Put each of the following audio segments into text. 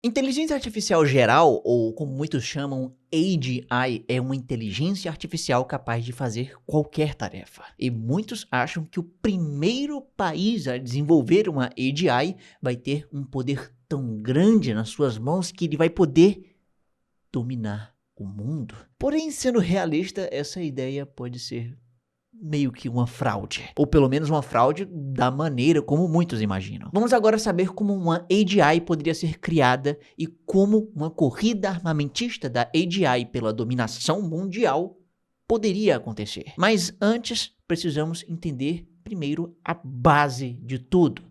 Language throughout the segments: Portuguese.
Inteligência artificial geral, ou como muitos chamam, AGI, é uma inteligência artificial capaz de fazer qualquer tarefa. E muitos acham que o primeiro país a desenvolver uma AGI vai ter um poder tão grande nas suas mãos que ele vai poder dominar o mundo. Porém, sendo realista, essa ideia pode ser meio que uma fraude, ou pelo menos uma fraude da maneira como muitos imaginam. Vamos agora saber como uma AGI poderia ser criada e como uma corrida armamentista da AGI pela dominação mundial poderia acontecer. Mas antes, precisamos entender primeiro a base de tudo,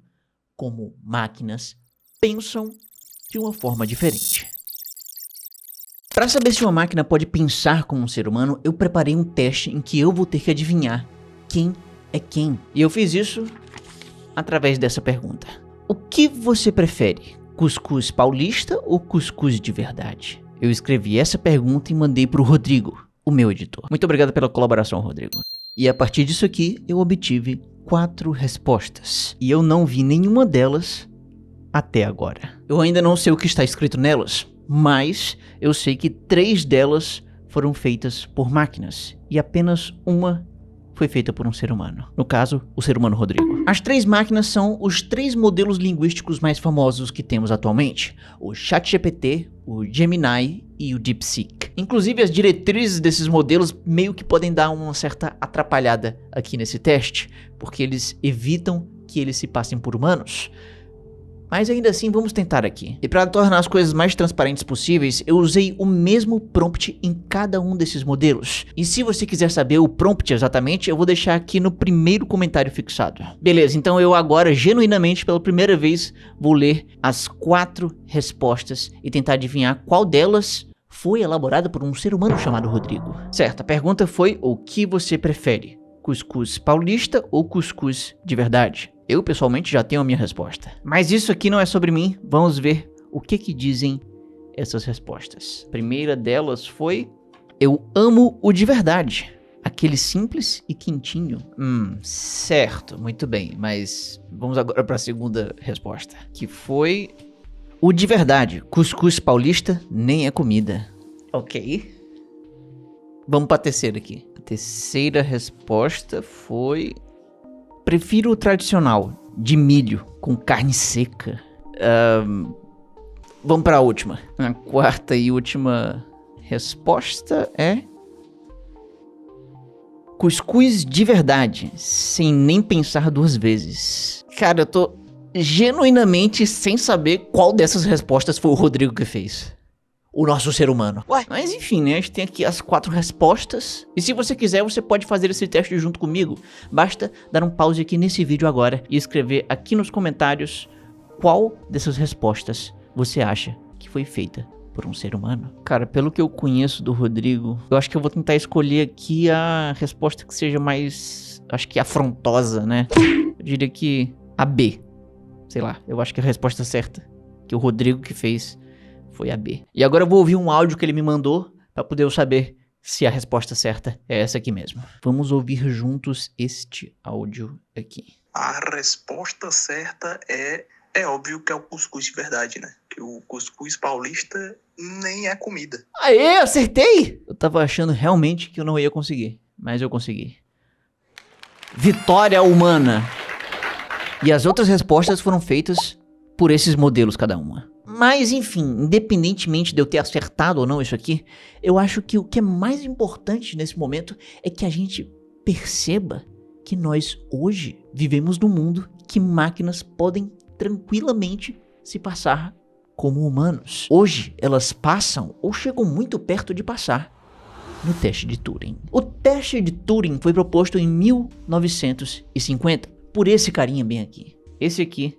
como máquinas pensam de uma forma diferente. Para saber se uma máquina pode pensar como um ser humano, eu preparei um teste em que eu vou ter que adivinhar quem é quem. E eu fiz isso através dessa pergunta. O que você prefere? Cuscuz paulista ou cuscuz de verdade? Eu escrevi essa pergunta e mandei para o Rodrigo, o meu editor. Muito obrigado pela colaboração, Rodrigo. E a partir disso aqui, eu obtive 4 respostas. E eu não vi nenhuma delas até agora. Eu ainda não sei o que está escrito nelas, mas eu sei que 3 delas foram feitas por máquinas e apenas uma foi feita por um ser humano. No caso, o ser humano Rodrigo. As 3 máquinas são os 3 modelos linguísticos mais famosos que temos atualmente: o ChatGPT, o Gemini e o DeepSeek. Inclusive, as diretrizes desses modelos meio que podem dar uma certa atrapalhada aqui nesse teste, porque eles evitam que eles se passem por humanos. Mas ainda assim, vamos tentar aqui. E para tornar as coisas mais transparentes possíveis, eu usei o mesmo prompt em cada um desses modelos. E se você quiser saber o prompt exatamente, eu vou deixar aqui no primeiro comentário fixado. Beleza, então eu agora, genuinamente, pela primeira vez, vou ler as 4 respostas e tentar adivinhar qual delas foi elaborada por um ser humano chamado Rodrigo. Certo, a pergunta foi: o que você prefere? Cuscuz paulista ou cuscuz de verdade? Eu, pessoalmente, já tenho a minha resposta. Mas isso aqui não é sobre mim. Vamos ver o que dizem essas respostas. A primeira delas foi: eu amo o de verdade. Aquele simples e quentinho. Certo, muito bem. Mas vamos agora para a segunda resposta, que foi: o de verdade. Cuscuz paulista nem é comida. Ok. Vamos para a terceira aqui. A terceira resposta foi: prefiro o tradicional, de milho, com carne seca. Vamos para a última. A quarta e última resposta é: cuscuz de verdade, sem nem pensar 2 vezes. Cara, eu tô genuinamente sem saber qual dessas respostas foi o Rodrigo que fez. O nosso ser humano. Ué, mas enfim, né? A gente tem aqui as 4 respostas. E se você quiser, você pode fazer esse teste junto comigo. Basta dar um pause aqui nesse vídeo agora e escrever aqui nos comentários qual dessas respostas você acha que foi feita por um ser humano. Cara, pelo que eu conheço do Rodrigo, eu acho que eu vou tentar escolher aqui a resposta que seja mais, acho que afrontosa, né? Eu diria que a B. Sei lá, eu acho que a resposta certa que o Rodrigo que fez foi a B. E agora eu vou ouvir um áudio que ele me mandou para poder eu saber se a resposta certa é essa aqui mesmo. Vamos ouvir juntos este áudio aqui. A resposta certa é óbvio que é o cuscuz de verdade, né? Que o cuscuz paulista nem é comida. Aê, acertei! Eu tava achando realmente que eu não ia conseguir, mas eu consegui. Vitória humana! E as outras respostas foram feitas por esses modelos cada uma. Mas enfim, independentemente de eu ter acertado ou não isso aqui, eu acho que o que é mais importante nesse momento é que a gente perceba que nós hoje vivemos num mundo que máquinas podem tranquilamente se passar como humanos. Hoje elas passam ou chegam muito perto de passar no teste de Turing. O teste de Turing foi proposto em 1950 por esse carinha bem aqui. Esse aqui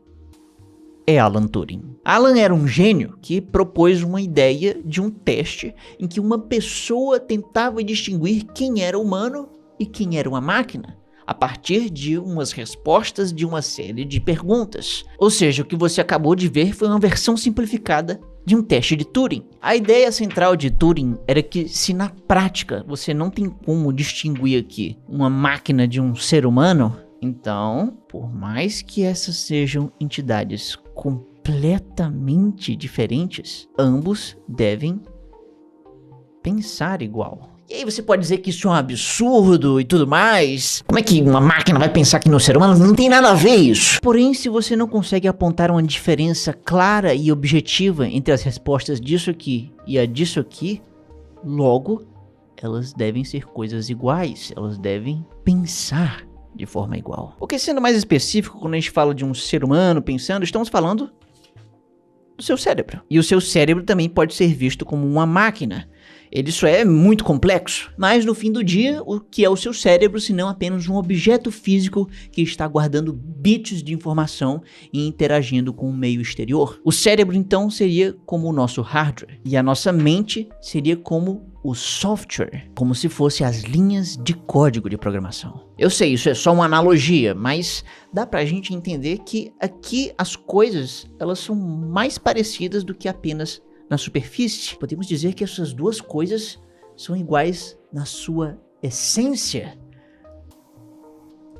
é Alan Turing. Alan era um gênio que propôs uma ideia de um teste em que uma pessoa tentava distinguir quem era humano e quem era uma máquina a partir de umas respostas de uma série de perguntas. Ou seja, o que você acabou de ver foi uma versão simplificada de um teste de Turing. A ideia central de Turing era que, se na prática você não tem como distinguir aqui uma máquina de um ser humano, então, por mais que essas sejam entidades completamente completamente diferentes, ambos devem pensar igual. E aí você pode dizer que isso é um absurdo e tudo mais. Como é que uma máquina vai pensar que no ser humano não tem nada a ver isso? Porém, se você não consegue apontar uma diferença clara e objetiva entre as respostas disso aqui e a disso aqui, logo, elas devem ser coisas iguais. Elas devem pensar de forma igual. Porque sendo mais específico, quando a gente fala de um ser humano pensando, estamos falando do seu cérebro. E o seu cérebro também pode ser visto como uma máquina. Isso é muito complexo, mas no fim do dia, o que é o seu cérebro se não apenas um objeto físico que está guardando bits de informação e interagindo com o meio exterior? O cérebro então seria como o nosso hardware e a nossa mente seria como o software, como se fosse as linhas de código de programação. Eu sei, isso é só uma analogia, mas dá pra gente entender que aqui as coisas, elas são mais parecidas do que apenas na superfície. Podemos dizer que essas duas coisas são iguais na sua essência?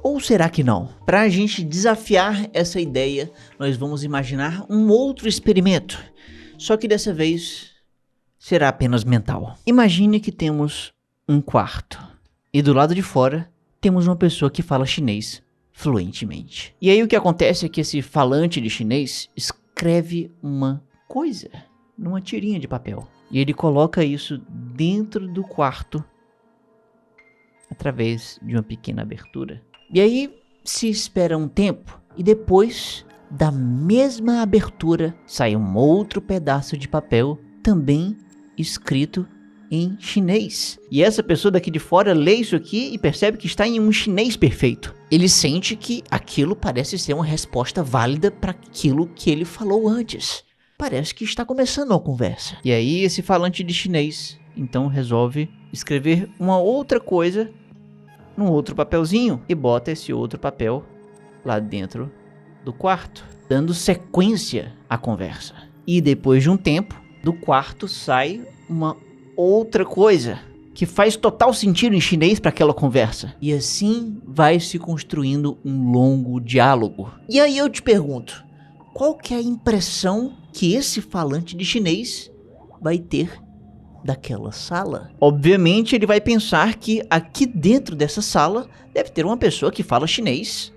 Ou será que não? Para a gente desafiar essa ideia, nós vamos imaginar um outro experimento, só que dessa vez será apenas mental. Imagine que temos um quarto e do lado de fora temos uma pessoa que fala chinês fluentemente. E aí o que acontece é que esse falante de chinês escreve uma coisa numa tirinha de papel. E ele coloca isso dentro do quarto através de uma pequena abertura. E aí se espera um tempo e depois da mesma abertura sai um outro pedaço de papel também escrito em chinês. E essa pessoa daqui de fora lê isso aqui e percebe que está em um chinês perfeito. Ele sente que aquilo parece ser uma resposta válida para aquilo que ele falou antes. Parece que está começando uma conversa. E aí esse falante de chinês então resolve escrever uma outra coisa num outro papelzinho e bota esse outro papel lá dentro do quarto, dando sequência à conversa. E depois de um tempo, do quarto sai uma outra coisa que faz total sentido em chinês para aquela conversa. E assim vai se construindo um longo diálogo. E aí eu te pergunto, qual que é a impressão que esse falante de chinês vai ter daquela sala? Obviamente ele vai pensar que aqui dentro dessa sala deve ter uma pessoa que fala chinês,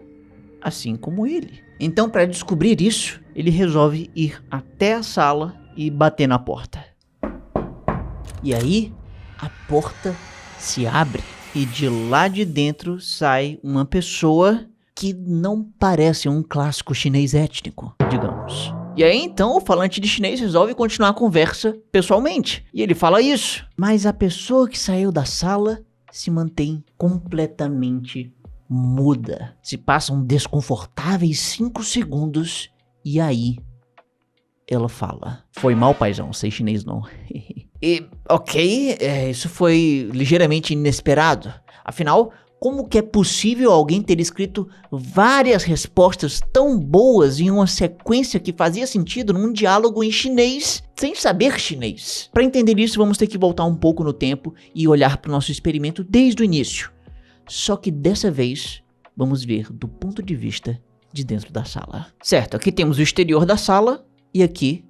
assim como ele. Então, para descobrir isso, ele resolve ir até a sala e bater na porta. E aí, a porta se abre e de lá de dentro sai uma pessoa que não parece um clássico chinês étnico, digamos. E aí então o falante de chinês resolve continuar a conversa pessoalmente. E ele fala isso. Mas a pessoa que saiu da sala se mantém completamente muda. Se passam desconfortáveis 5 segundos e aí ela fala: "Foi mal, paizão, sei chinês não." E ok, isso foi ligeiramente inesperado. Afinal, como que é possível alguém ter escrito várias respostas tão boas em uma sequência que fazia sentido num diálogo em chinês sem saber chinês? Para entender isso, vamos ter que voltar um pouco no tempo e olhar para o nosso experimento desde o início. Só que dessa vez, vamos ver do ponto de vista de dentro da sala. Certo, aqui temos o exterior da sala e aqui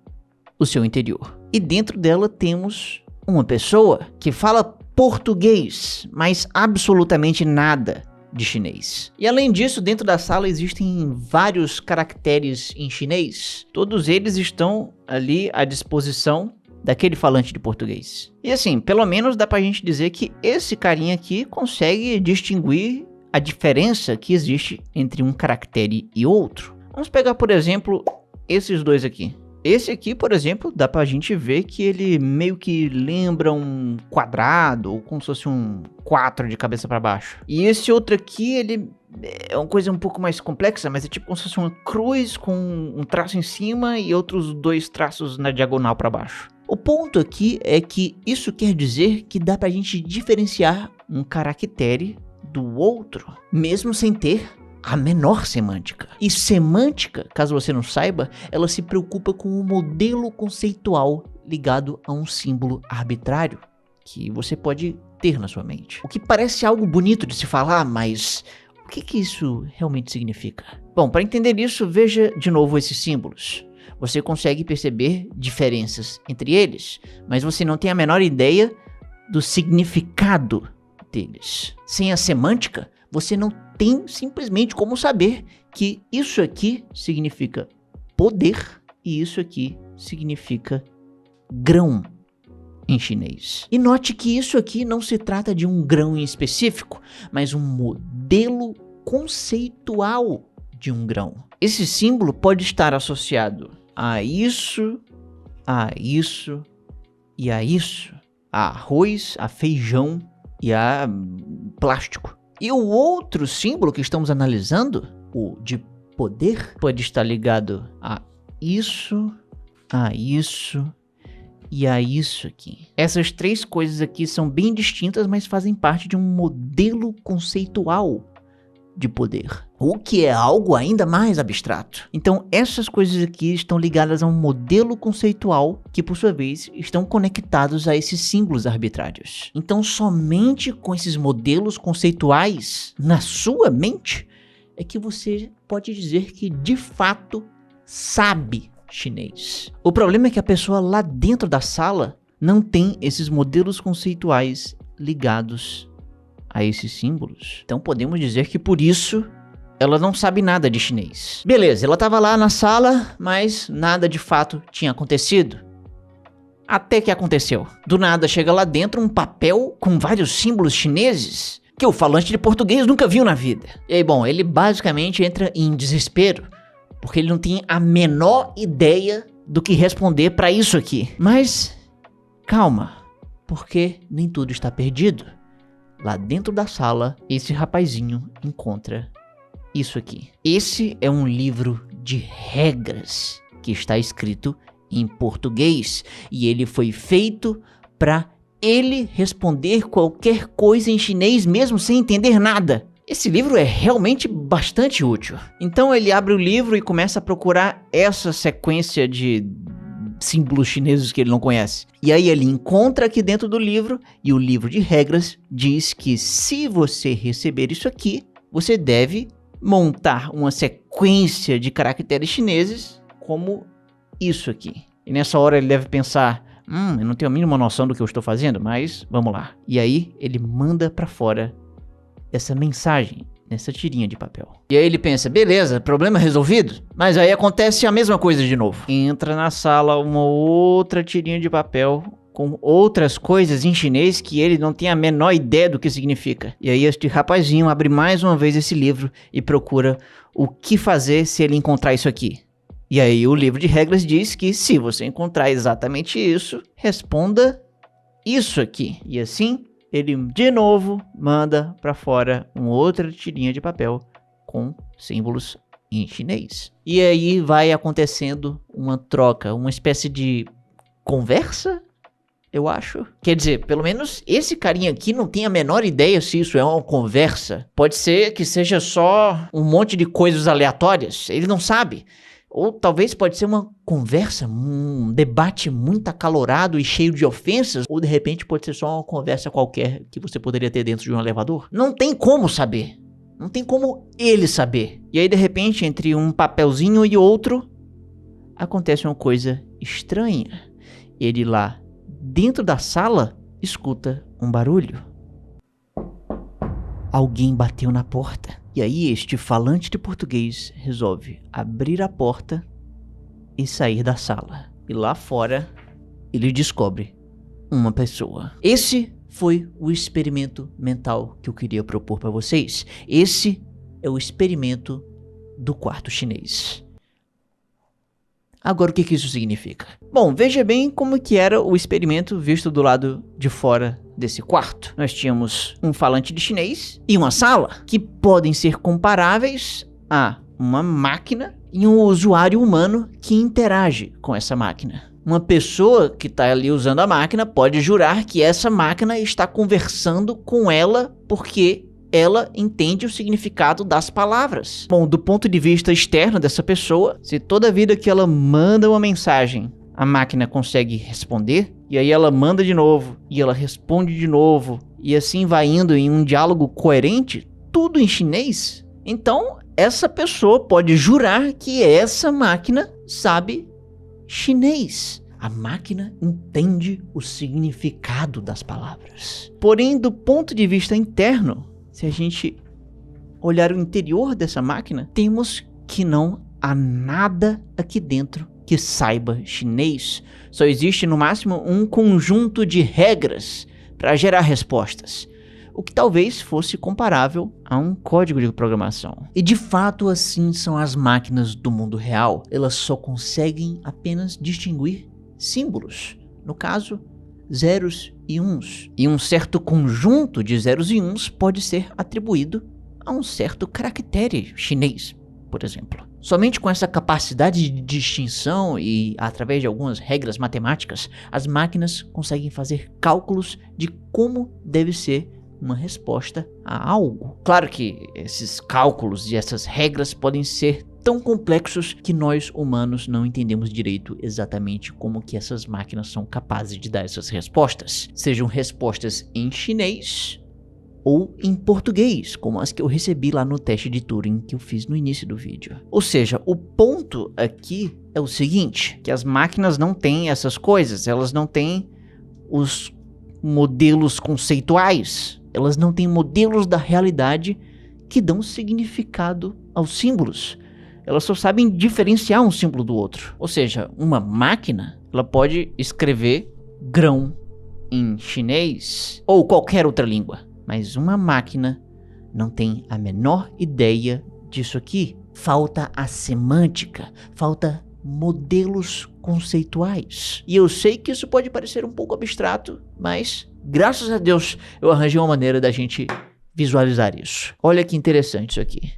o seu interior. E dentro dela temos uma pessoa que fala português, mas absolutamente nada de chinês. E além disso, dentro da sala existem vários caracteres em chinês. Todos eles estão ali à disposição daquele falante de português. E assim, pelo menos dá pra gente dizer que esse carinha aqui consegue distinguir a diferença que existe entre um caractere e outro. Vamos pegar, por exemplo, esses dois aqui. Esse aqui, por exemplo, dá pra gente ver que ele meio que lembra um quadrado, ou como se fosse um 4 de cabeça pra baixo. E esse outro aqui, ele é uma coisa um pouco mais complexa, mas é tipo como se fosse uma cruz com um traço em cima e outros 2 traços na diagonal pra baixo. O ponto aqui é que isso quer dizer que dá pra gente diferenciar um caractere do outro, mesmo sem ter a menor semântica. E semântica, caso você não saiba, ela se preocupa com o modelo conceitual ligado a um símbolo arbitrário que você pode ter na sua mente. O que parece algo bonito de se falar, mas o que isso realmente significa? Bom, para entender isso, veja de novo esses símbolos. Você consegue perceber diferenças entre eles, mas você não tem a menor ideia do significado deles. Sem a semântica, você não tem simplesmente como saber que isso aqui significa poder e isso aqui significa grão em chinês. E note que isso aqui não se trata de um grão em específico, mas um modelo conceitual de um grão. Esse símbolo pode estar associado a isso e a isso. A arroz, a feijão e a plástico. E o outro símbolo que estamos analisando, o de poder, pode estar ligado a isso e a isso aqui. Essas três coisas aqui são bem distintas, mas fazem parte de um modelo conceitual de poder, o que é algo ainda mais abstrato. Então essas coisas aqui estão ligadas a um modelo conceitual que por sua vez estão conectados a esses símbolos arbitrários. Então somente com esses modelos conceituais na sua mente é que você pode dizer que de fato sabe chinês. O problema é que a pessoa lá dentro da sala não tem esses modelos conceituais ligados a esses símbolos. Então podemos dizer que por isso ela não sabe nada de chinês. Beleza, ela estava lá na sala, mas nada de fato tinha acontecido. Até que aconteceu. Do nada chega lá dentro um papel com vários símbolos chineses que o falante de português nunca viu na vida. E aí, bom, ele basicamente entra em desespero, porque ele não tem a menor ideia do que responder para isso aqui. Mas calma, porque nem tudo está perdido. Lá dentro da sala, esse rapazinho encontra isso aqui. Esse é um livro de regras que está escrito em português e ele foi feito para ele responder qualquer coisa em chinês mesmo sem entender nada. Esse livro é realmente bastante útil. Então ele abre o livro e começa a procurar essa sequência de símbolos chineses que ele não conhece. E aí ele encontra aqui dentro do livro, e o livro de regras diz que se você receber isso aqui, você deve montar uma sequência de caracteres chineses como isso aqui. E nessa hora ele deve pensar, eu não tenho a mínima noção do que eu estou fazendo, mas vamos lá. E aí ele manda para fora essa mensagem nessa tirinha de papel. E aí ele pensa, beleza, problema resolvido? Mas aí acontece a mesma coisa de novo. Entra na sala uma outra tirinha de papel com outras coisas em chinês que ele não tem a menor ideia do que significa. E aí este rapazinho abre mais uma vez esse livro e procura o que fazer se ele encontrar isso aqui. E aí o livro de regras diz que se você encontrar exatamente isso, responda isso aqui. E assim ele de novo manda para fora uma outra tirinha de papel com símbolos em chinês. E aí vai acontecendo uma troca, uma espécie de conversa, eu acho. Quer dizer, pelo menos esse carinha aqui não tem a menor ideia se isso é uma conversa. Pode ser que seja só um monte de coisas aleatórias, ele não sabe. Ou talvez pode ser uma conversa, um debate muito acalorado e cheio de ofensas. Ou de repente pode ser só uma conversa qualquer que você poderia ter dentro de um elevador. Não tem como saber. Não tem como ele saber. E aí de repente entre um papelzinho e outro acontece uma coisa estranha. Ele lá dentro da sala escuta um barulho. Alguém bateu na porta. E aí este falante de português resolve abrir a porta e sair da sala. E lá fora ele descobre uma pessoa. Esse foi o experimento mental que eu queria propor para vocês. Esse é o experimento do quarto chinês. Agora o que isso significa? Bom, veja bem como que era o experimento visto do lado de fora desse quarto. Nós tínhamos um falante de chinês e uma sala que podem ser comparáveis a uma máquina e um usuário humano que interage com essa máquina. Uma pessoa que está ali usando a máquina pode jurar que essa máquina está conversando com ela porque ela entende o significado das palavras. Bom, do ponto de vista externo dessa pessoa, se toda vida que ela manda uma mensagem, a máquina consegue responder, e aí ela manda de novo, e ela responde de novo, e assim vai indo em um diálogo coerente, tudo em chinês, então essa pessoa pode jurar que essa máquina sabe chinês. A máquina entende o significado das palavras. Porém, do ponto de vista interno, se a gente olhar o interior dessa máquina, temos que não há nada aqui dentro que saiba chinês. Só existe no máximo um conjunto de regras para gerar respostas, o que talvez fosse comparável a um código de programação. E de fato assim são as máquinas do mundo real. Elas só conseguem apenas distinguir símbolos, no caso, zeros e uns. E um certo conjunto de zeros e uns pode ser atribuído a um certo caractere chinês, por exemplo. Somente com essa capacidade de distinção e através de algumas regras matemáticas, as máquinas conseguem fazer cálculos de como deve ser uma resposta a algo. Claro que esses cálculos e essas regras podem ser tão complexos que nós humanos não entendemos direito exatamente como que essas máquinas são capazes de dar essas respostas. Sejam respostas em chinês ou em português, como as que eu recebi lá no teste de Turing que eu fiz no início do vídeo. Ou seja, o ponto aqui é o seguinte, que as máquinas não têm essas coisas, elas não têm os modelos conceituais, elas não têm modelos da realidade que dão significado aos símbolos. Elas só sabem diferenciar um símbolo do outro. Ou seja, uma máquina, ela pode escrever grão em chinês ou qualquer outra língua. Mas uma máquina não tem a menor ideia disso aqui. Falta a semântica, falta modelos conceituais. E eu sei que isso pode parecer um pouco abstrato, mas graças a Deus eu arranjei uma maneira da gente visualizar isso. Olha que interessante isso aqui.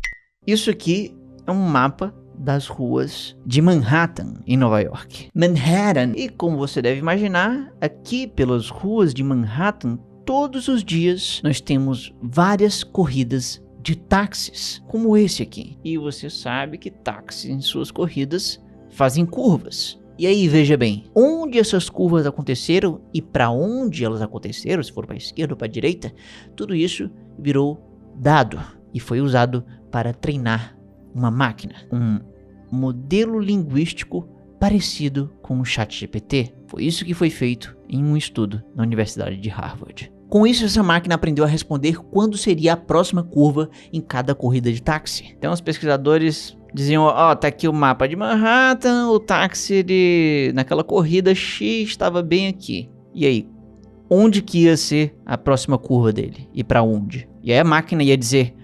Isso aqui é um mapa das ruas de Manhattan, em Nova York. Manhattan. E como você deve imaginar, aqui pelas ruas de Manhattan, todos os dias nós temos várias corridas de táxis, como esse aqui. E você sabe que táxis em suas corridas fazem curvas. E aí, veja bem, onde essas curvas aconteceram e para onde elas aconteceram, se for para a esquerda ou para a direita, tudo isso virou dado e foi usado para treinar uma máquina, um modelo linguístico parecido com o ChatGPT. Foi isso que foi feito em um estudo na Universidade de Harvard. Com isso, essa máquina aprendeu a responder quando seria a próxima curva em cada corrida de táxi. Então, os pesquisadores diziam, ó, tá aqui o mapa de Manhattan, o táxi naquela corrida X estava bem aqui. E aí, onde que ia ser a próxima curva dele? E para onde? E aí a máquina ia dizer,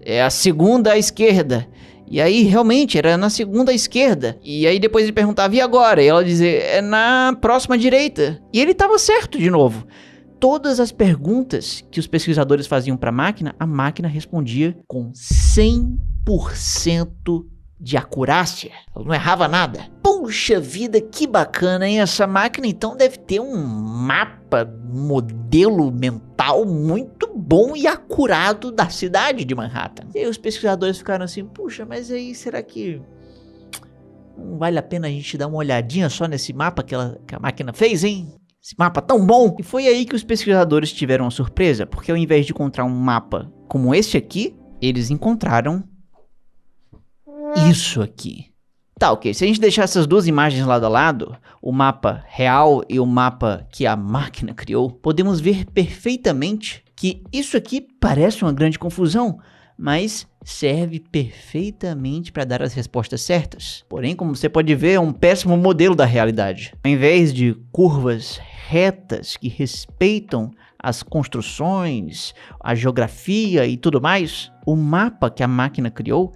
é a segunda à esquerda. E aí, realmente, era na segunda à esquerda. E aí depois ele perguntava, e agora? E ela dizia, é na próxima à direita. E ele estava certo de novo. Todas as perguntas que os pesquisadores faziam para a máquina respondia com 100% de acurácia. Ela não errava nada. Puxa vida, que bacana, hein? Essa máquina então deve ter um mapa, modelo mental muito bom e acurado da cidade de Manhattan. E aí os pesquisadores ficaram assim, puxa, mas aí será que não vale a pena a gente dar uma olhadinha só nesse mapa que a máquina fez, hein? Esse mapa tão bom! E foi aí que os pesquisadores tiveram uma surpresa, porque ao invés de encontrar um mapa como esse aqui, eles encontraram isso aqui. Tá, ok. Se a gente deixar essas duas imagens lado a lado, o mapa real e o mapa que a máquina criou, podemos ver perfeitamente que isso aqui parece uma grande confusão, mas serve perfeitamente para dar as respostas certas. Porém, como você pode ver, é um péssimo modelo da realidade. Ao invés de curvas retas que respeitam as construções, a geografia e tudo mais, o mapa que a máquina criou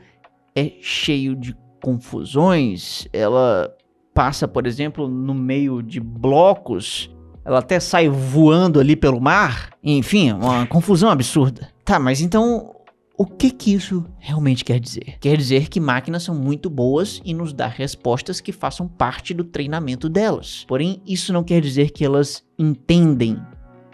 é cheio de confusões. Ela passa, por exemplo, no meio de blocos, ela até sai voando ali pelo mar, enfim, uma confusão absurda. Tá, mas então o que isso realmente quer dizer? Quer dizer que máquinas são muito boas em nos dar respostas que façam parte do treinamento delas. Porém, isso não quer dizer que elas entendem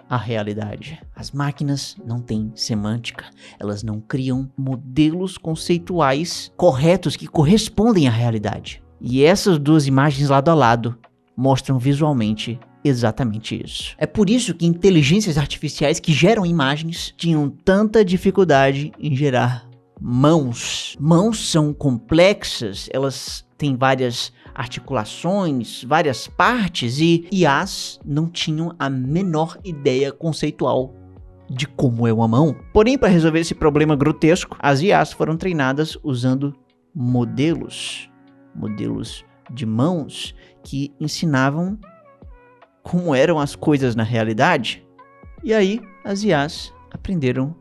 a realidade. As máquinas não têm semântica. Elas não criam modelos conceituais corretos que correspondem à realidade. E essas duas imagens lado a lado mostram visualmente exatamente isso. É por isso que inteligências artificiais que geram imagens tinham tanta dificuldade em gerar mãos. Mãos são complexas, elas têm várias articulações, várias partes, e IAs não tinham a menor ideia conceitual de como é uma mão. Porém, para resolver esse problema grotesco, as IAs foram treinadas usando modelos de mãos que ensinavam como eram as coisas na realidade. E aí, as IAs aprenderam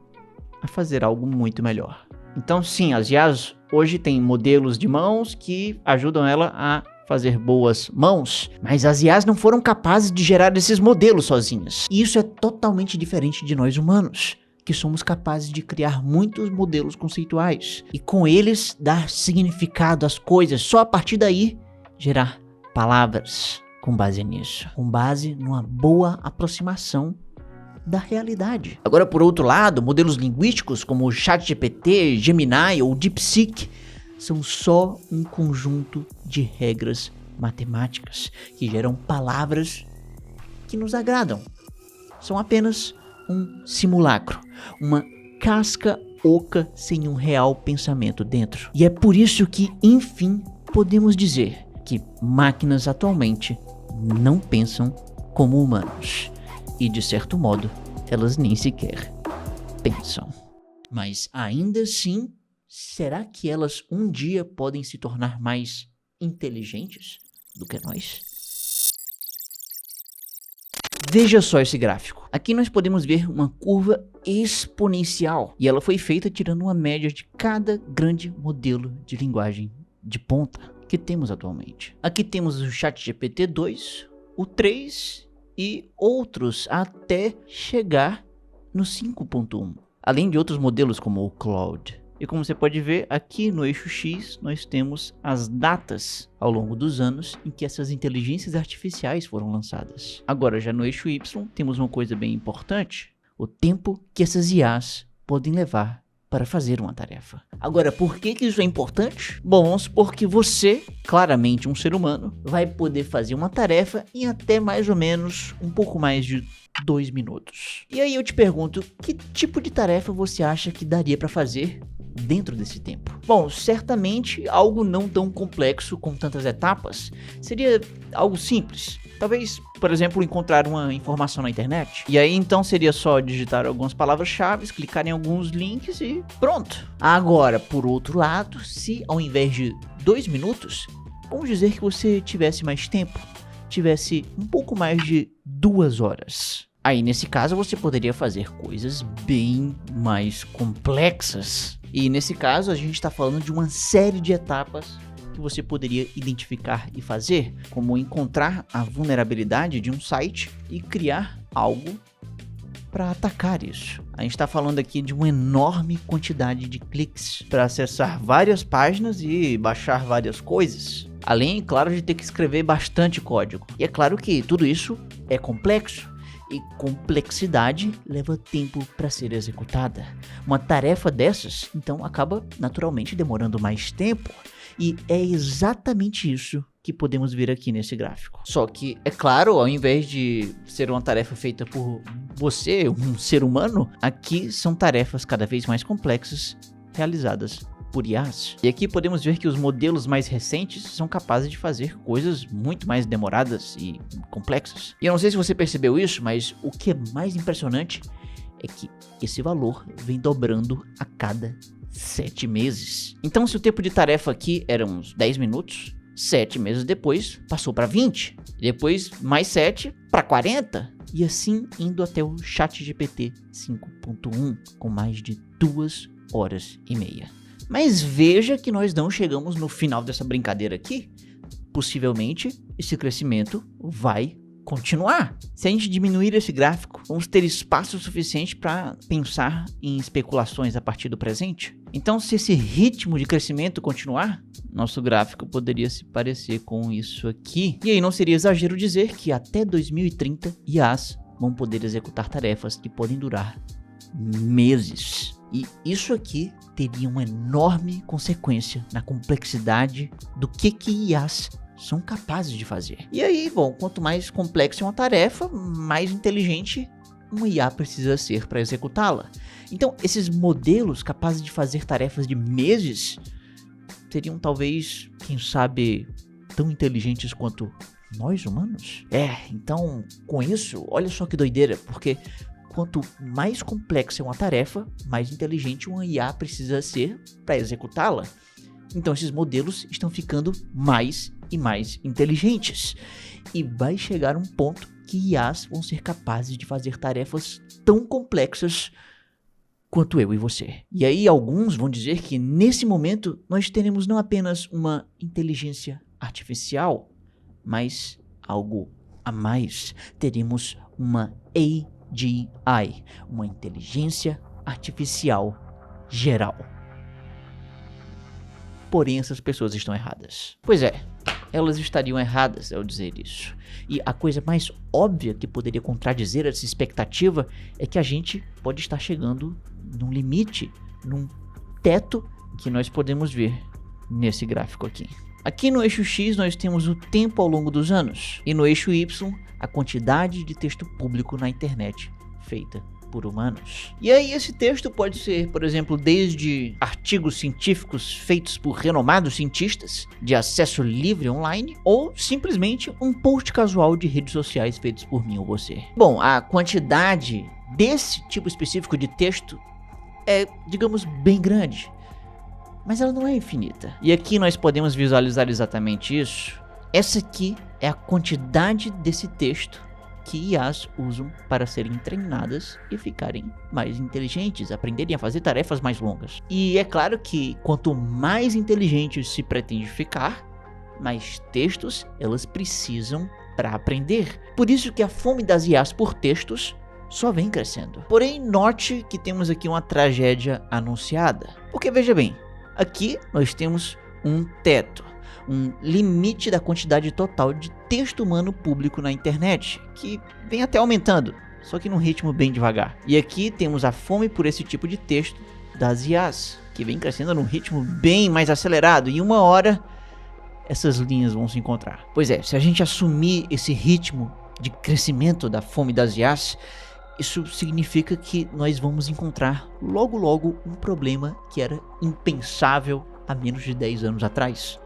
a fazer algo muito melhor. Então, sim, as IAs hoje têm modelos de mãos que ajudam ela a fazer boas mãos, mas as IAs não foram capazes de gerar esses modelos sozinhas. E isso é totalmente diferente de nós humanos, que somos capazes de criar muitos modelos conceituais e com eles dar significado às coisas, só a partir daí gerar palavras com base nisso, com base numa boa aproximação da realidade. Agora, por outro lado, modelos linguísticos como o ChatGPT, Gemini ou DeepSeek são só um conjunto de regras matemáticas que geram palavras que nos agradam. São apenas um simulacro, uma casca oca sem um real pensamento dentro. E é por isso que, enfim, podemos dizer que máquinas atualmente não pensam como humanos. E, de certo modo, elas nem sequer pensam. Mas, ainda assim, será que elas um dia podem se tornar mais inteligentes do que nós? Veja só esse gráfico. Aqui nós podemos ver uma curva exponencial. E ela foi feita tirando uma média de cada grande modelo de linguagem de ponta que temos atualmente. Aqui temos o ChatGPT 2, o 3 e outros até chegar no 5.1. Além de outros modelos como o Claude. E como você pode ver, aqui no eixo X nós temos as datas ao longo dos anos em que essas inteligências artificiais foram lançadas. Agora, já no eixo Y, temos uma coisa bem importante: o tempo que essas IAs podem levar para fazer uma tarefa. Agora, por que isso é importante? Bom, vamos supor que você, claramente um ser humano, vai poder fazer uma tarefa em até mais ou menos um pouco mais de 2 minutos. E aí eu te pergunto, que tipo de tarefa você acha que daria para fazer dentro desse tempo? Bom, certamente algo não tão complexo com tantas etapas. Seria algo simples. Talvez, por exemplo, encontrar uma informação na internet. E aí então seria só digitar algumas palavras-chave, clicar em alguns links e pronto. Agora, por outro lado, se ao invés de 2 minutos, vamos dizer que você tivesse mais tempo, tivesse um pouco mais de 2 horas. Aí nesse caso você poderia fazer coisas bem mais complexas. E nesse caso a gente está falando de uma série de etapas que você poderia identificar e fazer, como encontrar a vulnerabilidade de um site e criar algo para atacar isso. A gente está falando aqui de uma enorme quantidade de cliques para acessar várias páginas e baixar várias coisas. Além, claro, de ter que escrever bastante código. E é claro que tudo isso é complexo. E complexidade leva tempo para ser executada. Uma tarefa dessas, então, acaba naturalmente demorando mais tempo. E é exatamente isso que podemos ver aqui nesse gráfico. Só que, é claro, ao invés de ser uma tarefa feita por você, um ser humano, aqui são tarefas cada vez mais complexas realizadas por IAs. E aqui podemos ver que os modelos mais recentes são capazes de fazer coisas muito mais demoradas e complexas. E eu não sei se você percebeu isso, mas o que é mais impressionante é que esse valor vem dobrando a cada 7 meses. Então, se o tempo de tarefa aqui era uns 10 minutos, 7 meses depois passou para 20, depois mais 7 para 40, e assim indo até o ChatGPT 5.1 com mais de 2 horas e meia. Mas veja que nós não chegamos no final dessa brincadeira aqui. Possivelmente, esse crescimento vai continuar. Se a gente diminuir esse gráfico, vamos ter espaço suficiente para pensar em especulações a partir do presente. Então, se esse ritmo de crescimento continuar, nosso gráfico poderia se parecer com isso aqui. E aí não seria exagero dizer que até 2030, IAs vão poder executar tarefas que podem durar meses. E isso aqui teria uma enorme consequência na complexidade do que IAs são capazes de fazer. E aí, bom, quanto mais complexa é uma tarefa, mais inteligente uma IA precisa ser para executá-la. Então, esses modelos capazes de fazer tarefas de meses seriam talvez, quem sabe, tão inteligentes quanto nós humanos? Então, com isso, olha só que doideira, porque quanto mais complexa é uma tarefa, mais inteligente uma IA precisa ser para executá-la. Então esses modelos estão ficando mais e mais inteligentes. E vai chegar um ponto que IAs vão ser capazes de fazer tarefas tão complexas quanto eu e você. E aí alguns vão dizer que nesse momento nós teremos não apenas uma inteligência artificial, mas algo a mais. Teremos uma AGI, uma inteligência artificial geral. Porém, essas pessoas estão erradas. Pois é, elas estariam erradas ao dizer isso. E a coisa mais óbvia que poderia contradizer essa expectativa é que a gente pode estar chegando num limite, num teto que nós podemos ver nesse gráfico aqui. Aqui no eixo X nós temos o tempo ao longo dos anos e no eixo Y a quantidade de texto público na internet feita por humanos. E aí esse texto pode ser, por exemplo, desde artigos científicos feitos por renomados cientistas de acesso livre online ou simplesmente um post casual de redes sociais feitos por mim ou você. Bom, a quantidade desse tipo específico de texto é, digamos, bem grande, mas ela não é infinita. E aqui nós podemos visualizar exatamente isso. Essa aqui é a quantidade desse texto que IAs usam para serem treinadas e ficarem mais inteligentes, aprenderem a fazer tarefas mais longas. E é claro que quanto mais inteligentes se pretende ficar, mais textos elas precisam para aprender. Por isso que a fome das IAs por textos só vem crescendo. Porém, note que temos aqui uma tragédia anunciada. Porque veja bem, aqui nós temos um teto, um limite da quantidade total de texto humano público na internet, que vem até aumentando, só que num ritmo bem devagar. E aqui temos a fome por esse tipo de texto das IAs, que vem crescendo num ritmo bem mais acelerado, e uma hora essas linhas vão se encontrar. Pois é, se a gente assumir esse ritmo de crescimento da fome das IAs, isso significa que nós vamos encontrar logo logo um problema que era impensável há menos de 10 anos atrás.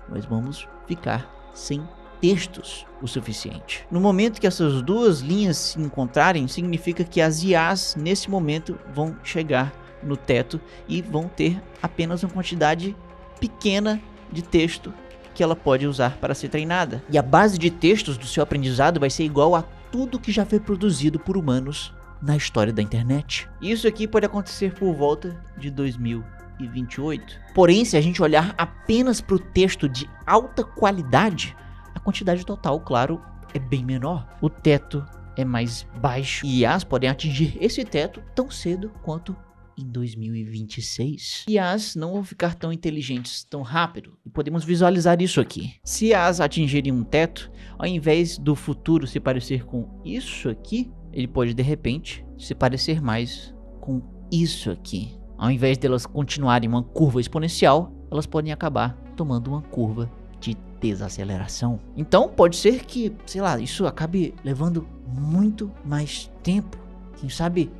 Nós vamos ficar sem textos o suficiente. No momento que essas duas linhas se encontrarem, significa que as IAs nesse momento vão chegar no teto e vão ter apenas uma quantidade pequena de texto que ela pode usar para ser treinada. E a base de textos do seu aprendizado vai ser igual a tudo que já foi produzido por humanos na história da internet. Isso aqui pode acontecer por volta de 2028. Porém, se a gente olhar apenas para o texto de alta qualidade, a quantidade total, claro, é bem menor. O teto é mais baixo e IAs podem atingir esse teto tão cedo quanto em 2026. IAs não vão ficar tão inteligentes tão rápido e podemos visualizar isso aqui. Se IAs atingirem um teto, ao invés do futuro se parecer com isso aqui, ele pode de repente se parecer mais com isso aqui. Ao invés delas continuarem uma curva exponencial, elas podem acabar tomando uma curva de desaceleração. Então pode ser que, sei lá, isso acabe levando muito mais tempo, quem sabe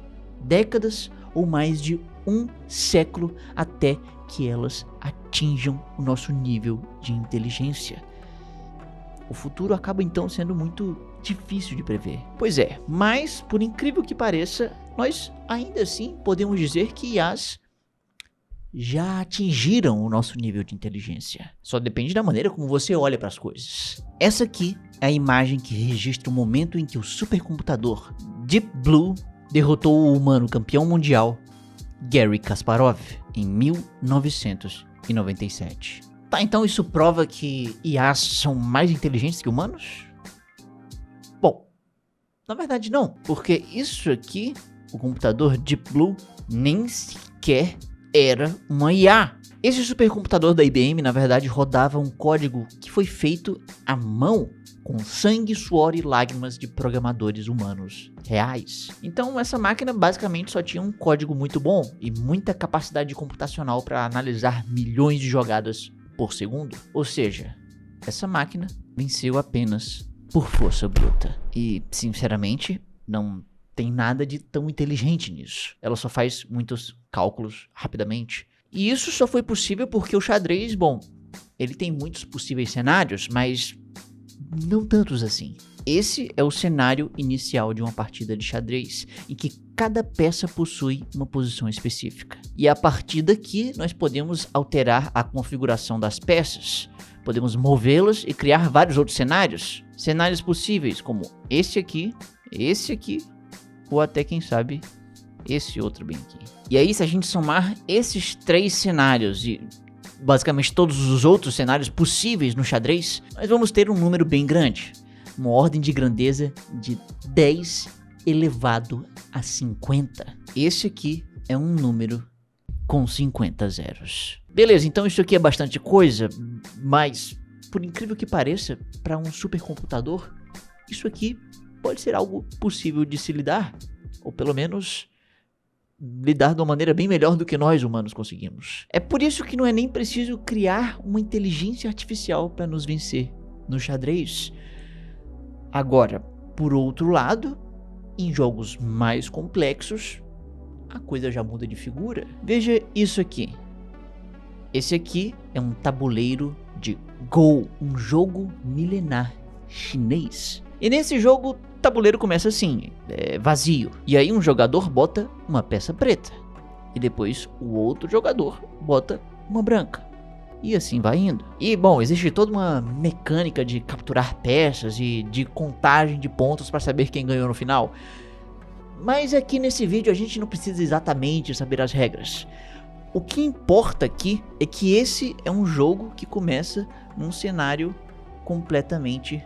décadas ou mais de um século até que elas atinjam o nosso nível de inteligência. O futuro acaba então sendo muito difícil de prever. Pois é, mas por incrível que pareça, nós ainda assim podemos dizer que IAs já atingiram o nosso nível de inteligência. Só depende da maneira como você olha para as coisas. Essa aqui é a imagem que registra o momento em que o supercomputador Deep Blue derrotou o humano campeão mundial Garry Kasparov em 1997. Tá, então isso prova que IAs são mais inteligentes que humanos? Bom, na verdade não, porque isso aqui, o computador Deep Blue, nem sequer era uma IA. Esse supercomputador da IBM, na verdade, rodava um código que foi feito à mão, com sangue, suor e lágrimas de programadores humanos reais. Então essa máquina basicamente só tinha um código muito bom e muita capacidade computacional para analisar milhões de jogadas por segundo. Ou seja, essa máquina venceu apenas por força bruta. E, sinceramente, não tem nada de tão inteligente nisso. Ela só faz muitos cálculos rapidamente. E isso só foi possível porque o xadrez, bom, ele tem muitos possíveis cenários, mas não tantos assim. Esse é o cenário inicial de uma partida de xadrez, em que cada peça possui uma posição específica. E a partir daqui, nós podemos alterar a configuração das peças, podemos movê-las e criar vários outros cenários. Cenários possíveis, como esse aqui, ou até, quem sabe, esse outro bem aqui. E aí, se a gente somar esses 3 cenários e basicamente todos os outros cenários possíveis no xadrez, nós vamos ter um número bem grande. Uma ordem de grandeza de 10 elevado a 50. Esse aqui é um número com 50 zeros. Beleza, então isso aqui é bastante coisa, mas por incrível que pareça, para um supercomputador, isso aqui pode ser algo possível de se lidar, ou pelo menos lidar de uma maneira bem melhor do que nós humanos conseguimos. É por isso que não é nem preciso criar uma inteligência artificial para nos vencer no xadrez. Agora, por outro lado, em jogos mais complexos, a coisa já muda de figura. Veja isso aqui. Esse aqui é um tabuleiro de Go, um jogo milenar chinês. E nesse jogo, o tabuleiro começa assim, vazio. E aí um jogador bota uma peça preta. E depois o outro jogador bota uma branca. E assim vai indo. E bom, existe toda uma mecânica de capturar peças e de contagem de pontos para saber quem ganhou no final. Mas aqui nesse vídeo a gente não precisa exatamente saber as regras. O que importa aqui é que esse é um jogo que começa num cenário completamente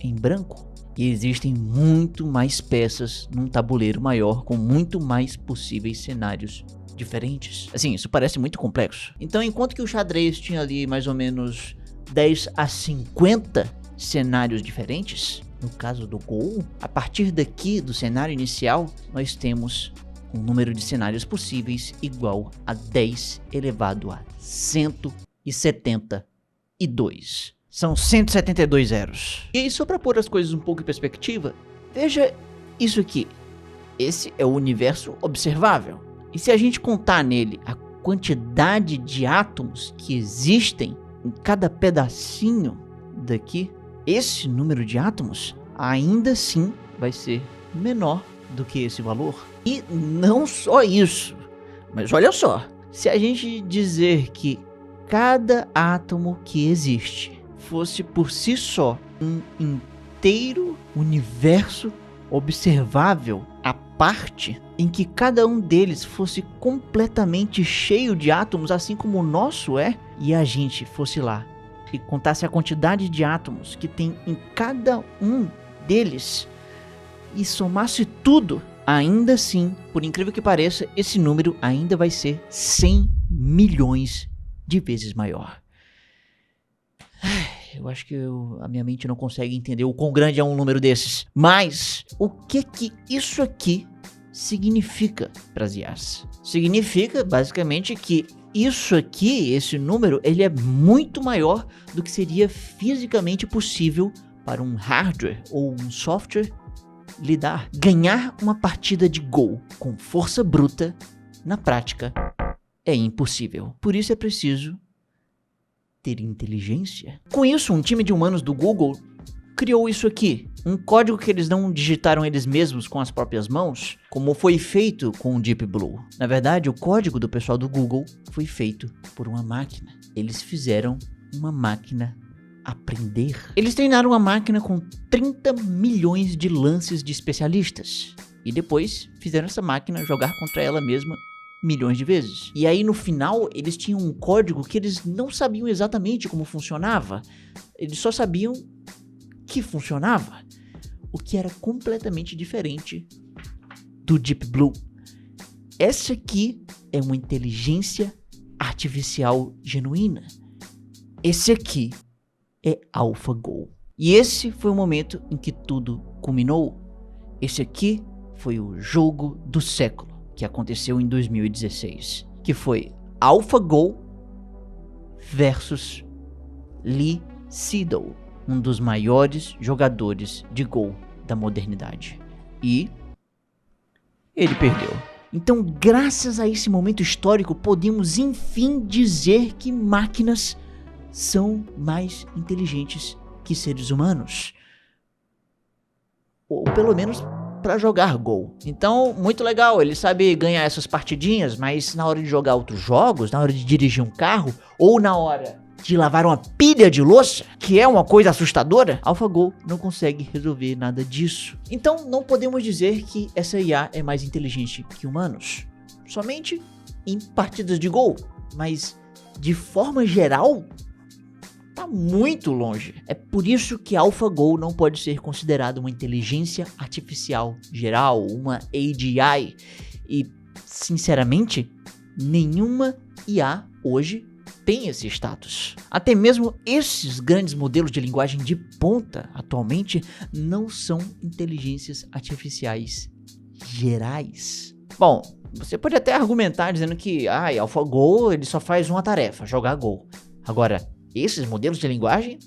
em branco. E existem muito mais peças num tabuleiro maior com muito mais possíveis cenários diferentes. Assim, isso parece muito complexo. Então, enquanto que o xadrez tinha ali mais ou menos 10 a 50 cenários diferentes, no caso do Go, a partir daqui do cenário inicial, nós temos um número de cenários possíveis igual a 10 elevado a 172. São 172 zeros. E aí, só para pôr as coisas um pouco em perspectiva, veja isso aqui. Esse é o universo observável. E se a gente contar nele a quantidade de átomos que existem em cada pedacinho daqui, esse número de átomos ainda assim vai ser menor do que esse valor. E não só isso, mas olha só, se a gente dizer que cada átomo que existe fosse por si só um inteiro universo observável à parte, em que cada um deles fosse completamente cheio de átomos, assim como o nosso é, e a gente fosse lá e contasse a quantidade de átomos que tem em cada um deles e somasse tudo, ainda assim, por incrível que pareça, esse número ainda vai ser 100 milhões de vezes maior. Eu acho que a minha mente não consegue entender o quão grande é um número desses. Mas o que isso aqui significa para as IAs? Significa basicamente que isso aqui, esse número, ele é muito maior do que seria fisicamente possível para um hardware ou um software lidar. Ganhar uma partida de Go com força bruta, na prática, é impossível. Por isso é preciso ter inteligência. Com isso, um time de humanos do Google criou isso aqui, um código que eles não digitaram eles mesmos com as próprias mãos, como foi feito com o Deep Blue. Na verdade, o código do pessoal do Google foi feito por uma máquina. Eles fizeram uma máquina aprender. Eles treinaram a máquina com 30 milhões de lances de especialistas e depois fizeram essa máquina jogar contra ela mesma milhões de vezes. E aí no final eles tinham um código que eles não sabiam exatamente como funcionava. Eles só sabiam que funcionava, o que era completamente diferente do Deep Blue. Essa aqui é uma inteligência artificial genuína. Esse aqui é AlphaGo. E esse foi o momento em que tudo culminou. Esse aqui foi o jogo do século, que aconteceu em 2016, que foi AlphaGo versus Lee Sedol, um dos maiores jogadores de Go da modernidade. E ele perdeu. Então, graças a esse momento histórico, podemos enfim dizer que máquinas são mais inteligentes que seres humanos. Ou pelo menos para jogar Go. Então, muito legal, ele sabe ganhar essas partidinhas, mas na hora de jogar outros jogos, na hora de dirigir um carro, ou na hora de lavar uma pilha de louça, que é uma coisa assustadora, AlphaGo não consegue resolver nada disso. Então, não podemos dizer que essa IA é mais inteligente que humanos. Somente em partidas de Go, mas de forma geral, tá muito longe. É por isso que AlphaGo não pode ser considerado uma inteligência artificial geral, uma AGI. E, sinceramente, nenhuma IA hoje tem esse status. Até mesmo esses grandes modelos de linguagem de ponta atualmente não são inteligências artificiais gerais. Bom, você pode até argumentar dizendo que AlphaGo ele só faz uma tarefa, jogar Go. Agora, esses modelos de linguagem,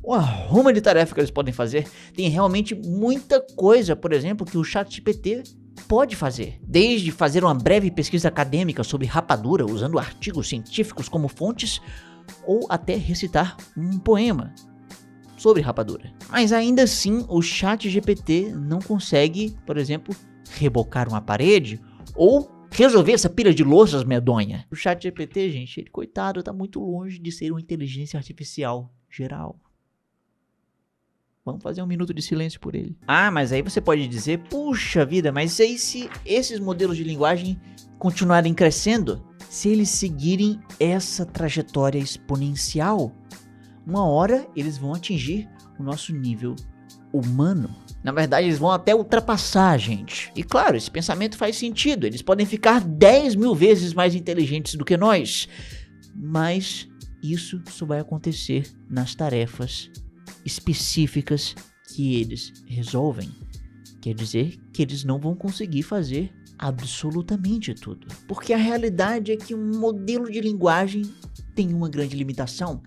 uma ruma de tarefa que eles podem fazer. Tem realmente muita coisa, por exemplo, que o ChatGPT pode fazer. Desde fazer uma breve pesquisa acadêmica sobre rapadura, usando artigos científicos como fontes, ou até recitar um poema sobre rapadura. Mas ainda assim, o ChatGPT não consegue, por exemplo, rebocar uma parede ou resolver essa pilha de louças medonha. O ChatGPT, gente, ele, coitado, tá muito longe de ser uma inteligência artificial geral. Vamos fazer um minuto de silêncio por ele. Mas aí você pode dizer, puxa vida, mas aí se esses modelos de linguagem continuarem crescendo, se eles seguirem essa trajetória exponencial, uma hora eles vão atingir o nosso nível humano. Na verdade, eles vão até ultrapassar a gente. E claro, esse pensamento faz sentido. Eles podem ficar 10.000 vezes mais inteligentes do que nós. Mas isso só vai acontecer nas tarefas específicas que eles resolvem. Quer dizer que eles não vão conseguir fazer absolutamente tudo. Porque a realidade é que um modelo de linguagem tem uma grande limitação.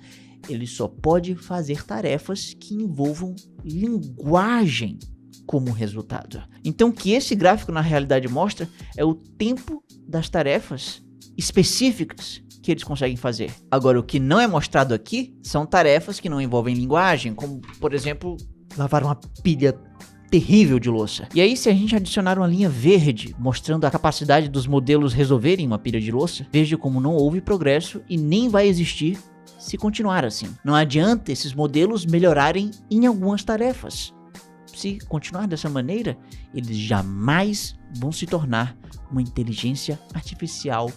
Ele só pode fazer tarefas que envolvam linguagem como resultado. Então, o que esse gráfico na realidade mostra é o tempo das tarefas específicas que eles conseguem fazer. Agora, o que não é mostrado aqui são tarefas que não envolvem linguagem, como, por exemplo, lavar uma pilha terrível de louça. E aí, se a gente adicionar uma linha verde mostrando a capacidade dos modelos resolverem uma pilha de louça, veja como não houve progresso e nem vai existir se continuar assim. Não adianta esses modelos melhorarem em algumas tarefas. Se continuar dessa maneira, eles jamais vão se tornar uma inteligência artificial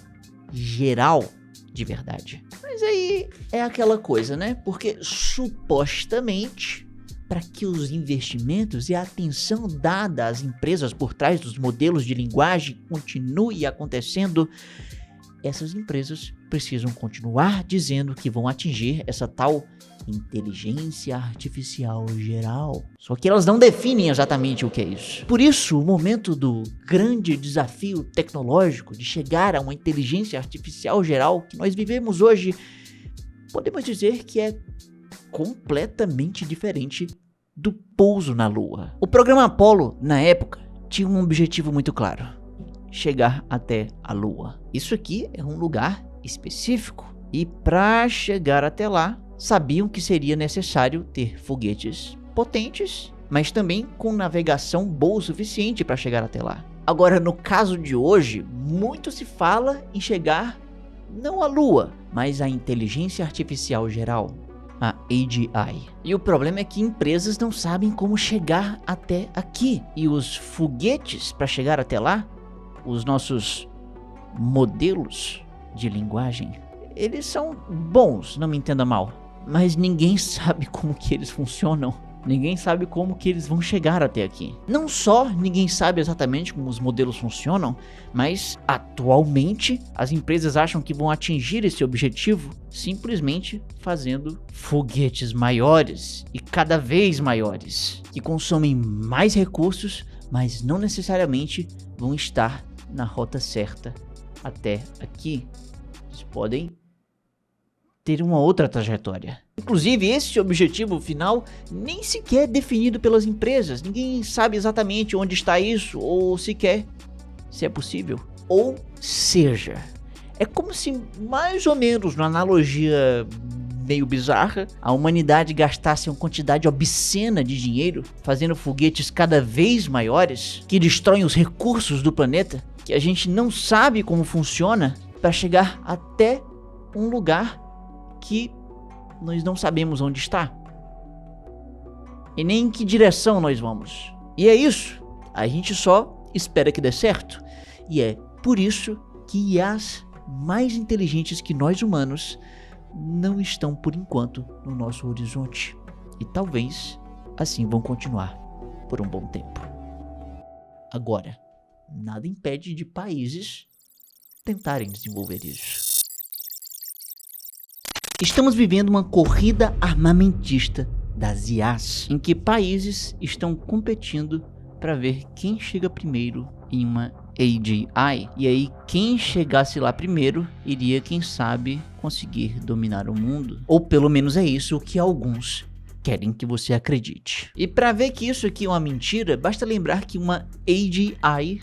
geral de verdade. Mas aí é aquela coisa, né? Porque supostamente, para que os investimentos e a atenção dada às empresas por trás dos modelos de linguagem continue acontecendo, essas empresas precisam continuar dizendo que vão atingir essa tal inteligência artificial geral. Só que elas não definem exatamente o que é isso. Por isso, o momento do grande desafio tecnológico de chegar a uma inteligência artificial geral que nós vivemos hoje, podemos dizer que é completamente diferente do pouso na Lua. O programa Apollo, na época, tinha um objetivo muito claro: chegar até a Lua. Isso aqui é um lugar específico. E para chegar até lá, sabiam que seria necessário ter foguetes potentes, mas também com navegação boa o suficiente para chegar até lá. Agora, no caso de hoje, muito se fala em chegar não à Lua, mas à inteligência artificial geral, a AGI. E o problema é que empresas não sabem como chegar até aqui. E os foguetes para chegar até lá, os nossos modelos de linguagem, eles são bons, não me entenda mal, mas ninguém sabe como que eles funcionam. Ninguém sabe como que eles vão chegar até aqui. Não só ninguém sabe exatamente como os modelos funcionam, mas atualmente as empresas acham que vão atingir esse objetivo simplesmente fazendo foguetes maiores e cada vez maiores, que consomem mais recursos, mas não necessariamente vão estar na rota certa até aqui. Eles podem ter uma outra trajetória. Inclusive, esse objetivo final nem sequer é definido pelas empresas. Ninguém sabe exatamente onde está isso, ou sequer se é possível. Ou seja, é como se, mais ou menos, na analogia meio bizarra, a humanidade gastasse uma quantidade obscena de dinheiro fazendo foguetes cada vez maiores que destroem os recursos do planeta, que a gente não sabe como funciona, para chegar até um lugar que nós não sabemos onde está e nem em que direção nós vamos. E é isso, a gente só espera que dê certo, e é por isso que IAs mais inteligentes que nós humanos não estão por enquanto no nosso horizonte, e talvez assim vão continuar por um bom tempo. Agora, nada impede de países tentarem desenvolver isso. Estamos vivendo uma corrida armamentista das IAs, em que países estão competindo para ver quem chega primeiro em uma AGI, e aí quem chegasse lá primeiro iria, quem sabe, conseguir dominar o mundo, ou pelo menos é isso que alguns querem que você acredite. E para ver que isso aqui é uma mentira, basta lembrar que uma AGI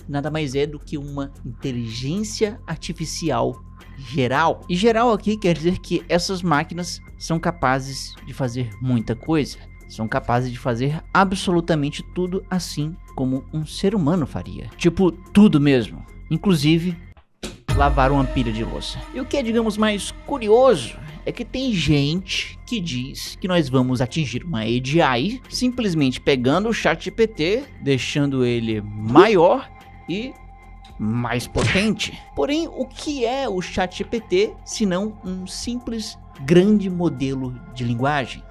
nada mais é do que uma inteligência artificial geral. E geral aqui quer dizer que essas máquinas são capazes de fazer muita coisa. São capazes de fazer absolutamente tudo, assim como um ser humano faria. Tipo, tudo mesmo. Inclusive, lavar uma pilha de louça. E o que é, digamos, mais curioso é que tem gente que diz que nós vamos atingir uma AGI simplesmente pegando o ChatGPT, deixando ele maior e mais potente. Porém, o que é o ChatGPT senão um simples grande modelo de linguagem?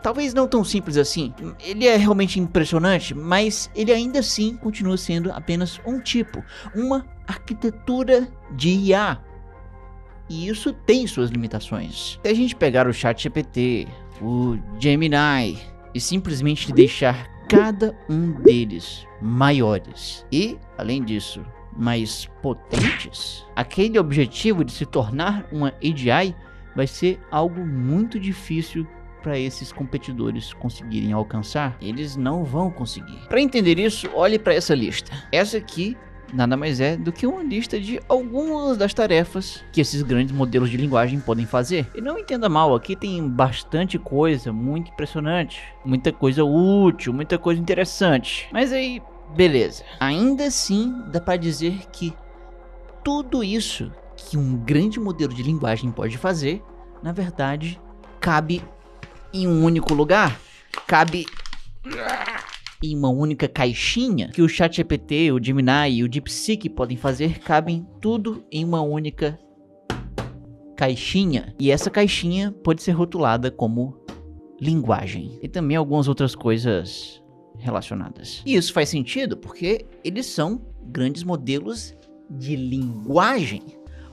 Talvez não tão simples assim. Ele é realmente impressionante, mas ele ainda assim continua sendo apenas um tipo, uma arquitetura de IA. E isso tem suas limitações. Se a gente pegar o ChatGPT, o Gemini e simplesmente deixar cada um deles maiores e, além disso, mais potentes, aquele objetivo de se tornar uma AGI vai ser algo muito difícil para esses competidores conseguirem alcançar. Eles não vão conseguir. Para entender isso, olhe para essa lista. Essa aqui nada mais é do que uma lista de algumas das tarefas que esses grandes modelos de linguagem podem fazer. E não entenda mal, aqui tem bastante coisa muito impressionante, muita coisa útil, muita coisa interessante. Mas aí, beleza. Ainda assim, dá para dizer que tudo isso que um grande modelo de linguagem pode fazer, na verdade, cabe em um único lugar, cabe em uma única caixinha. Que o ChatGPT, o Gemini e o DeepSeek podem fazer, cabem tudo em uma única caixinha. E essa caixinha pode ser rotulada como linguagem. E também algumas outras coisas relacionadas. E isso faz sentido porque eles são grandes modelos de linguagem.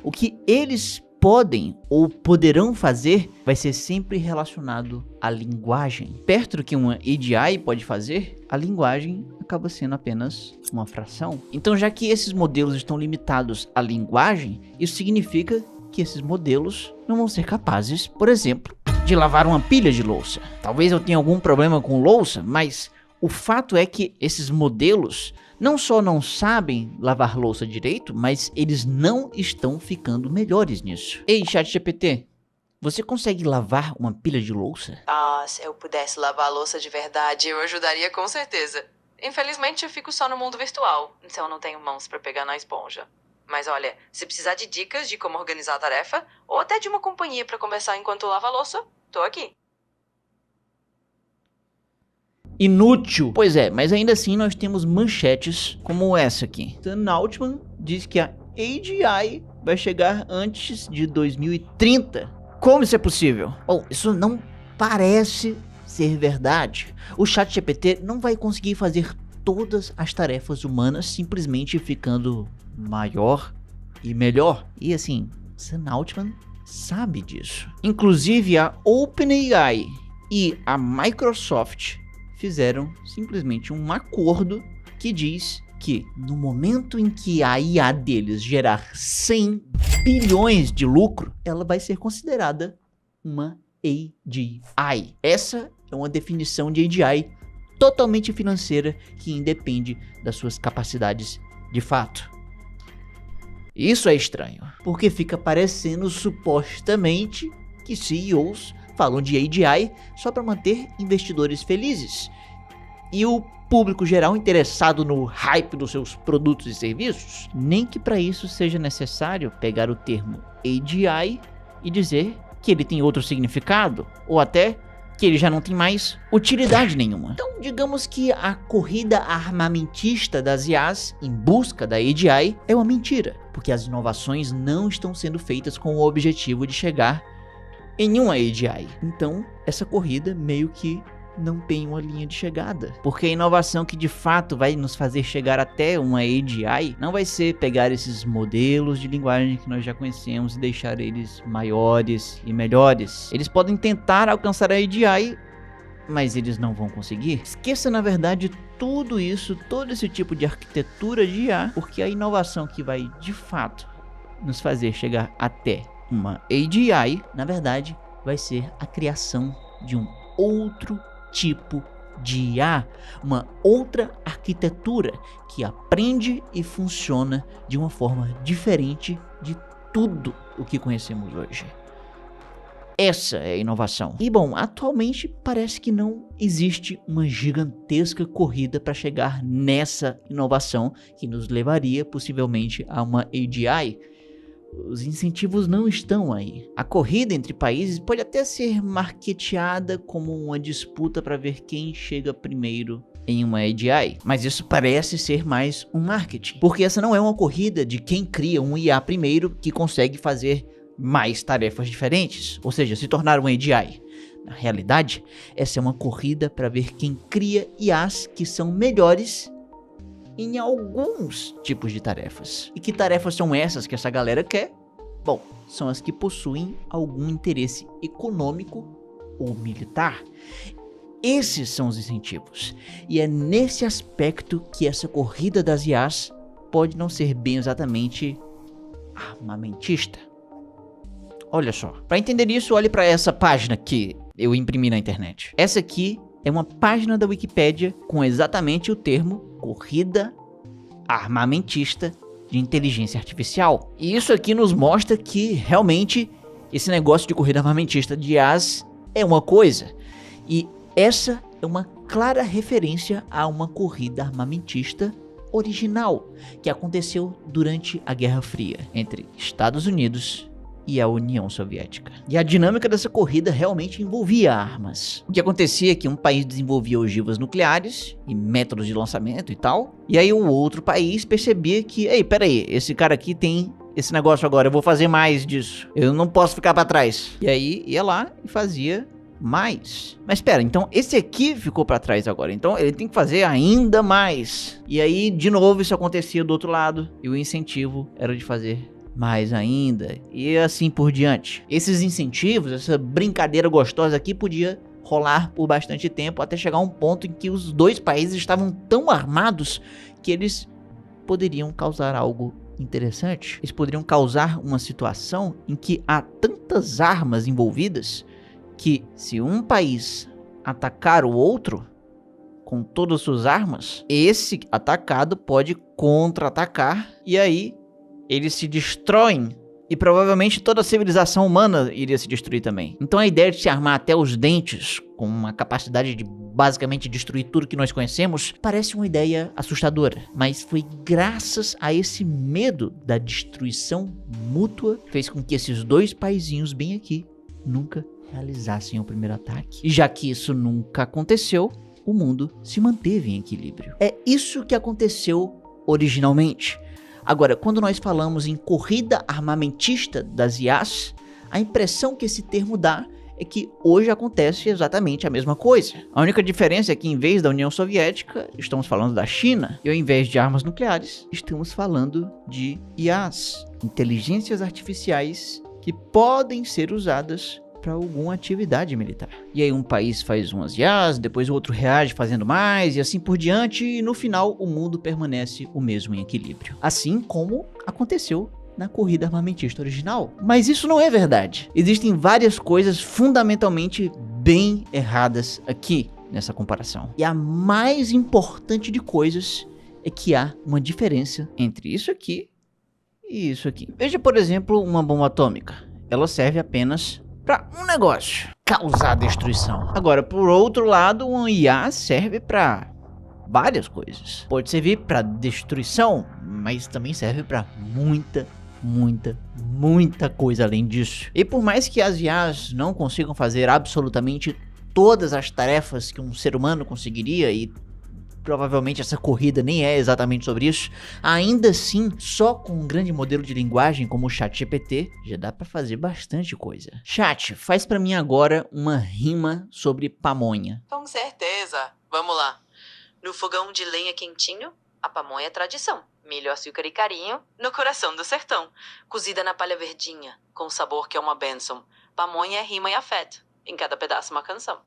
O que eles podem ou poderão fazer vai ser sempre relacionado à linguagem. Perto do que uma AGI pode fazer, a linguagem acaba sendo apenas uma fração. Então, já que esses modelos estão limitados à linguagem, isso significa que esses modelos não vão ser capazes, por exemplo, de lavar uma pilha de louça. Talvez eu tenha algum problema com louça, mas o fato é que esses modelos não só não sabem lavar louça direito, mas eles não estão ficando melhores nisso. Ei, ChatGPT, você consegue lavar uma pilha de louça? Ah, se eu pudesse lavar a louça de verdade, eu ajudaria com certeza. Infelizmente, eu fico só no mundo virtual, então eu não tenho mãos pra pegar na esponja. Mas olha, se precisar de dicas de como organizar a tarefa, ou até de uma companhia pra conversar enquanto lava a louça, tô aqui. Inútil. Pois é, mas ainda assim nós temos manchetes como essa aqui. Sam Altman diz que a AGI vai chegar antes de 2030. Como isso é possível? Bom, isso não parece ser verdade. O ChatGPT não vai conseguir fazer todas as tarefas humanas simplesmente ficando maior e melhor. E assim, Sam Altman sabe disso. Inclusive a OpenAI e a Microsoft fizeram simplesmente um acordo que diz que no momento em que a IA deles gerar 100 bilhões de lucro, ela vai ser considerada uma AGI. Essa é uma definição de AGI totalmente financeira que independe das suas capacidades de fato. Isso é estranho, porque fica parecendo supostamente que CEOs falam de AGI só para manter investidores felizes. E o público geral interessado no hype dos seus produtos e serviços? Nem que para isso seja necessário pegar o termo AGI e dizer que ele tem outro significado, ou até que ele já não tem mais utilidade nenhuma. Então, digamos que a corrida armamentista das IAs em busca da AGI é uma mentira, porque as inovações não estão sendo feitas com o objetivo de chegar em uma AGI. Então, essa corrida meio que não tem uma linha de chegada, porque a inovação que de fato vai nos fazer chegar até uma AGI não vai ser pegar esses modelos de linguagem que nós já conhecemos e deixar eles maiores e melhores. Eles podem tentar alcançar a AGI, mas eles não vão conseguir. Esqueça, na verdade, tudo isso, todo esse tipo de arquitetura de IA, porque a inovação que vai de fato nos fazer chegar até uma AGI, na verdade, vai ser a criação de um outro tipo de IA, uma outra arquitetura que aprende e funciona de uma forma diferente de tudo o que conhecemos hoje. Essa é a inovação. E bom, atualmente parece que não existe uma gigantesca corrida para chegar nessa inovação que nos levaria possivelmente a uma AGI. Os incentivos não estão aí. A corrida entre países pode até ser marketeada como uma disputa para ver quem chega primeiro em uma AGI, mas isso parece ser mais um marketing, porque essa não é uma corrida de quem cria um IA primeiro que consegue fazer mais tarefas diferentes, ou seja, se tornar um AGI. Na realidade, essa é uma corrida para ver quem cria IAs que são melhores em alguns tipos de tarefas. E que tarefas são essas que essa galera quer? Bom, são as que possuem algum interesse econômico ou militar. Esses são os incentivos. E é nesse aspecto que essa corrida das IAs pode não ser bem exatamente armamentista. Olha só, para entender isso, olhe para essa página que eu imprimi na internet. Essa aqui é uma página da Wikipédia com exatamente o termo corrida armamentista de inteligência artificial. E isso aqui nos mostra que realmente esse negócio de corrida armamentista de IAs é uma coisa. E essa é uma clara referência a uma corrida armamentista original que aconteceu durante a Guerra Fria entre Estados Unidos e a União Soviética. E a dinâmica dessa corrida realmente envolvia armas. O que acontecia é que um país desenvolvia ogivas nucleares e métodos de lançamento e tal, e aí o outro país percebia que, ei, peraí, esse cara aqui tem esse negócio agora, eu vou fazer mais disso, eu não posso ficar pra trás. E aí ia lá e fazia mais. Mas espera, então esse aqui ficou pra trás agora, então ele tem que fazer ainda mais. E aí de novo isso acontecia do outro lado, e o incentivo era de fazer mais ainda, e assim por diante. Esses incentivos, essa brincadeira gostosa aqui podia rolar por bastante tempo, até chegar a um ponto em que os dois países estavam tão armados que eles poderiam causar algo interessante. Eles poderiam causar uma situação em que há tantas armas envolvidas que, se um país atacar o outro com todas as suas armas, esse atacado pode contra-atacar, e aí eles se destroem e provavelmente toda a civilização humana iria se destruir também. Então a ideia de se armar até os dentes, com uma capacidade de basicamente destruir tudo que nós conhecemos, parece uma ideia assustadora. Mas foi graças a esse medo da destruição mútua que fez com que esses dois paizinhos bem aqui nunca realizassem o primeiro ataque. E já que isso nunca aconteceu, o mundo se manteve em equilíbrio. É isso que aconteceu originalmente. Agora, quando nós falamos em corrida armamentista das IAs, a impressão que esse termo dá é que hoje acontece exatamente a mesma coisa. A única diferença é que, em vez da União Soviética, estamos falando da China, e ao invés de armas nucleares, estamos falando de IAs, inteligências artificiais que podem ser usadas para alguma atividade militar. E aí um país faz umas IAs, depois o outro reage fazendo mais, e assim por diante, e no final o mundo permanece o mesmo em equilíbrio. Assim como aconteceu na corrida armamentista original. Mas isso não é verdade. Existem várias coisas fundamentalmente bem erradas aqui nessa comparação. E a mais importante de coisas é que há uma diferença entre isso aqui e isso aqui. Veja, por exemplo, uma bomba atômica. Ela serve apenas para um negócio: causar destruição. Agora, por outro lado, um IA serve para várias coisas. Pode servir para destruição, mas também serve para muita coisa além disso. E por mais que as IAs não consigam fazer absolutamente todas as tarefas que um ser humano conseguiria, e provavelmente essa corrida nem é exatamente sobre isso, ainda assim, só com um grande modelo de linguagem como o ChatGPT, já dá pra fazer bastante coisa. Chat, faz pra mim agora uma rima sobre pamonha. Com certeza. Vamos lá. No fogão de lenha quentinho, a pamonha é tradição. Milho, açúcar e carinho, no coração do sertão. Cozida na palha verdinha, com sabor que é uma bênção. Pamonha é rima e afeto, em cada pedaço uma canção.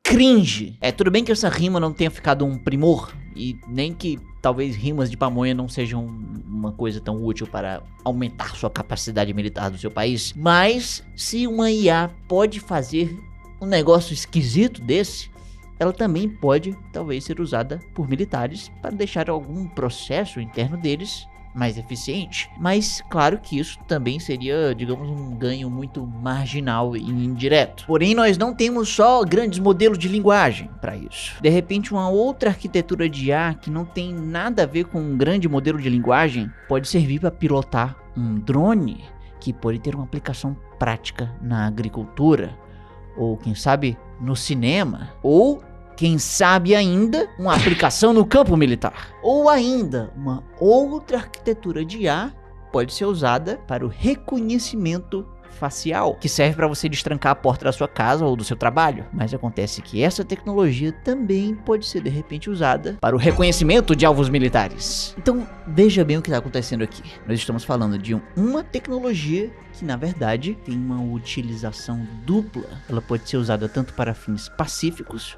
Cringe! Tudo bem que essa rima não tenha ficado um primor, e nem que talvez rimas de pamonha não sejam uma coisa tão útil para aumentar sua capacidade militar do seu país, mas se uma IA pode fazer um negócio esquisito desse, ela também pode talvez ser usada por militares para deixar algum processo interno deles mais eficiente. Mas claro que isso também seria, digamos, um ganho muito marginal e indireto. Porém, nós não temos só grandes modelos de linguagem para isso. De repente, uma outra arquitetura de IA que não tem nada a ver com um grande modelo de linguagem pode servir para pilotar um drone que pode ter uma aplicação prática na agricultura, ou quem sabe no cinema, ou quem sabe ainda uma aplicação no campo militar. Ou ainda uma outra arquitetura de IA pode ser usada para o reconhecimento facial, que serve para você destrancar a porta da sua casa ou do seu trabalho. Mas acontece que essa tecnologia também pode ser de repente usada para o reconhecimento de alvos militares. Então veja bem o que está acontecendo aqui. Nós estamos falando de uma tecnologia que na verdade tem uma utilização dupla. Ela pode ser usada tanto para fins pacíficos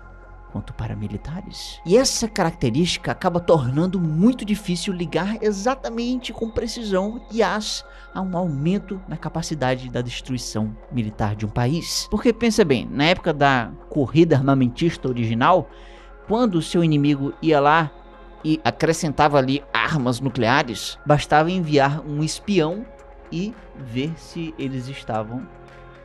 quanto para militares. E essa característica acaba tornando muito difícil ligar exatamente com precisão IAs a um aumento na capacidade da destruição militar de um país. Porque pensa bem, na época da corrida armamentista original, quando o seu inimigo ia lá e acrescentava ali armas nucleares, bastava enviar um espião e ver se eles estavam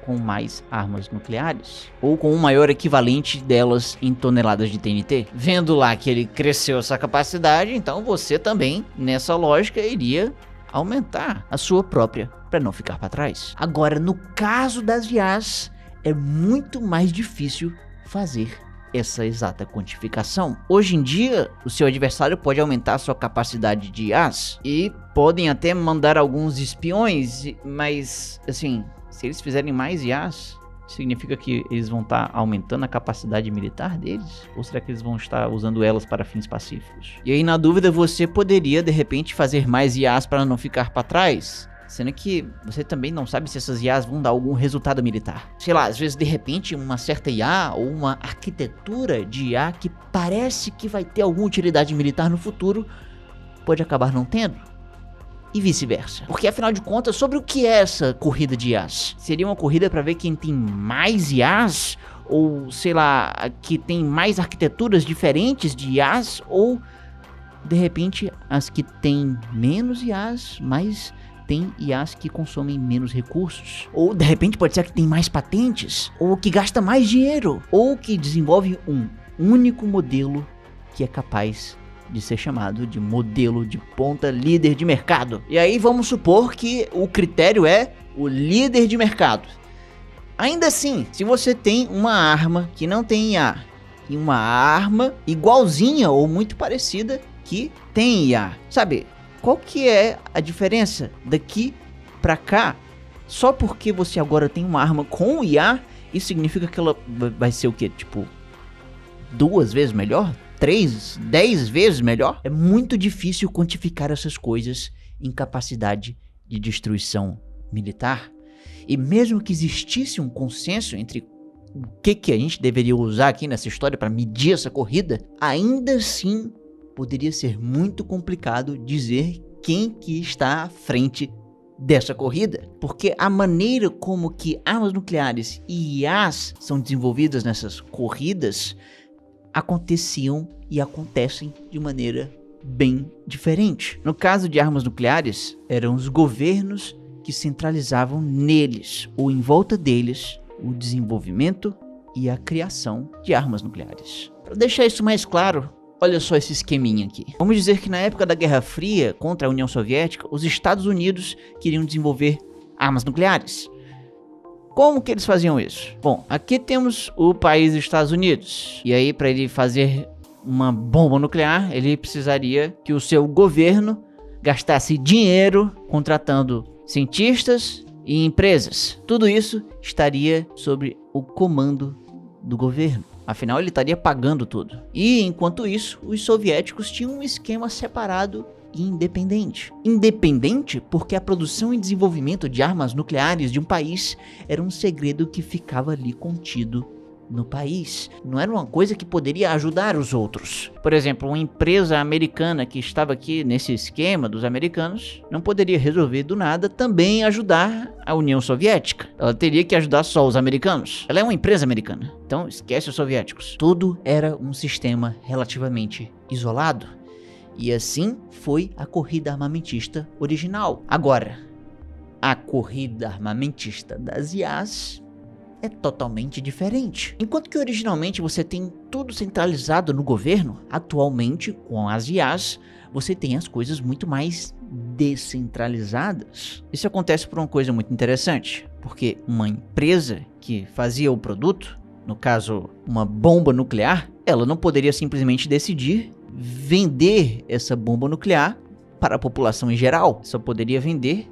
com mais armas nucleares, ou com um maior equivalente delas em toneladas de TNT. Vendo lá que ele cresceu essa capacidade, então você também, nessa lógica, iria aumentar a sua própria para não ficar para trás. Agora, no caso das IAs, é muito mais difícil fazer essa exata quantificação. Hoje em dia, o seu adversário pode aumentar a sua capacidade de IAs e podem até mandar alguns espiões, mas assim, se eles fizerem mais IAs, significa que eles vão estar aumentando a capacidade militar deles? Ou será que eles vão estar usando elas para fins pacíficos? E aí, na dúvida, você poderia, de repente, fazer mais IAs para não ficar para trás, sendo que você também não sabe se essas IAs vão dar algum resultado militar. Sei lá, às vezes, de repente, uma certa IA ou uma arquitetura de IA que parece que vai ter alguma utilidade militar no futuro, pode acabar não tendo. E vice-versa. Porque afinal de contas, sobre o que é essa corrida de IAs? Seria uma corrida para ver quem tem mais IAs? Ou, sei lá, que tem mais arquiteturas diferentes de IAs? Ou, de repente, as que têm menos IAs, mas tem IAs que consomem menos recursos? Ou, de repente, pode ser que tem mais patentes? Ou que gasta mais dinheiro? Ou que desenvolve um único modelo que é capaz de ser chamado de modelo de ponta líder de mercado. E aí vamos supor que o critério é o líder de mercado. Ainda assim, se você tem uma arma que não tem IA e uma arma igualzinha ou muito parecida que tem IA, sabe, qual que é a diferença daqui pra cá? Só porque você agora tem uma arma com IA, isso significa que ela vai ser o quê? Tipo, 2 vezes melhor? 3, 10 vezes melhor? É muito difícil quantificar essas coisas em capacidade de destruição militar. E mesmo que existisse um consenso entre o que a gente deveria usar aqui nessa história para medir essa corrida, ainda assim poderia ser muito complicado dizer quem que está à frente dessa corrida. Porque a maneira como que armas nucleares e IAs são desenvolvidas nessas corridas aconteciam e acontecem de maneira bem diferente. No caso de armas nucleares, eram os governos que que centralizavam neles ou em volta deles o desenvolvimento e a criação de armas nucleares. Para deixar isso mais claro, olha só esse esqueminha aqui. Vamos dizer que na época da Guerra Fria contra a União Soviética, os Estados Unidos queriam desenvolver armas nucleares. Como que eles faziam isso? Bom, aqui temos o país dos Estados Unidos. E aí, para ele fazer uma bomba nuclear, ele precisaria que o seu governo gastasse dinheiro contratando cientistas e empresas. Tudo isso estaria sob o comando do governo. Afinal, ele estaria pagando tudo. E, enquanto isso, os soviéticos tinham um esquema separado e independente. Independente porque a produção e desenvolvimento de armas nucleares de um país era um segredo que ficava ali contido no país. Não era uma coisa que poderia ajudar os outros. Por exemplo, uma empresa americana que estava aqui nesse esquema dos americanos não poderia resolver do nada também ajudar a União Soviética. Ela teria que ajudar só os americanos. Ela é uma empresa americana, então esquece os soviéticos. Tudo era um sistema relativamente isolado. E assim foi a corrida armamentista original. Agora, a corrida armamentista das IAs é totalmente diferente. Enquanto que originalmente você tem tudo centralizado no governo, atualmente com as IAs você tem as coisas muito mais descentralizadas. Isso acontece por uma coisa muito interessante, porque uma empresa que fazia o produto, no caso uma bomba nuclear, ela não poderia simplesmente decidir vender essa bomba nuclear para a população em geral. Só poderia vender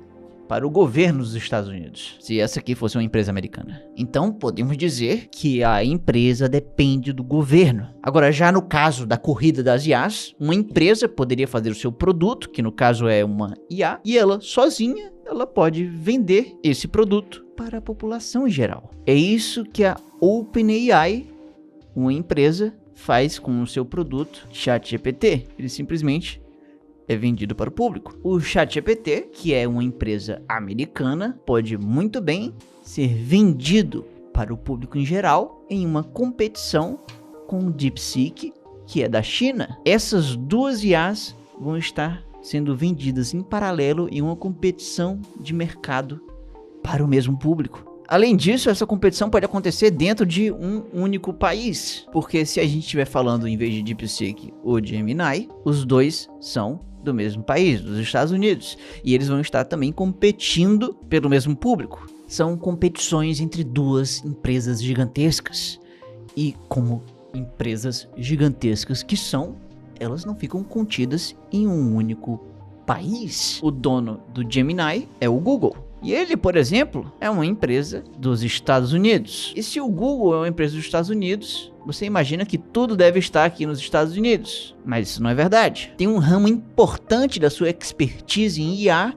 para o governo dos Estados Unidos, se essa aqui fosse uma empresa americana. Então, podemos dizer que a empresa depende do governo. Agora, já no caso da corrida das IAs, uma empresa poderia fazer o seu produto, que no caso é uma IA, e ela sozinha, ela pode vender esse produto para a população em geral. É isso que a OpenAI, uma empresa, faz com o seu produto ChatGPT. Ele simplesmente é vendido para o público. O ChatGPT, que é uma empresa americana, pode muito bem ser vendido para o público em geral em uma competição com o DeepSeek, que é da China. Essas duas IAs vão estar sendo vendidas em paralelo em uma competição de mercado para o mesmo público. Além disso, essa competição pode acontecer dentro de um único país, porque se a gente estiver falando em vez de DeepSeek ou Gemini, os dois são do mesmo país, dos Estados Unidos, e eles vão estar também competindo pelo mesmo público. São competições entre duas empresas gigantescas, e como empresas gigantescas que são, elas não ficam contidas em um único país. O dono do Gemini é o Google. E ele, por exemplo, é uma empresa dos Estados Unidos. E se o Google é uma empresa dos Estados Unidos, você imagina que tudo deve estar aqui nos Estados Unidos. Mas isso não é verdade. Tem um ramo importante da sua expertise em IA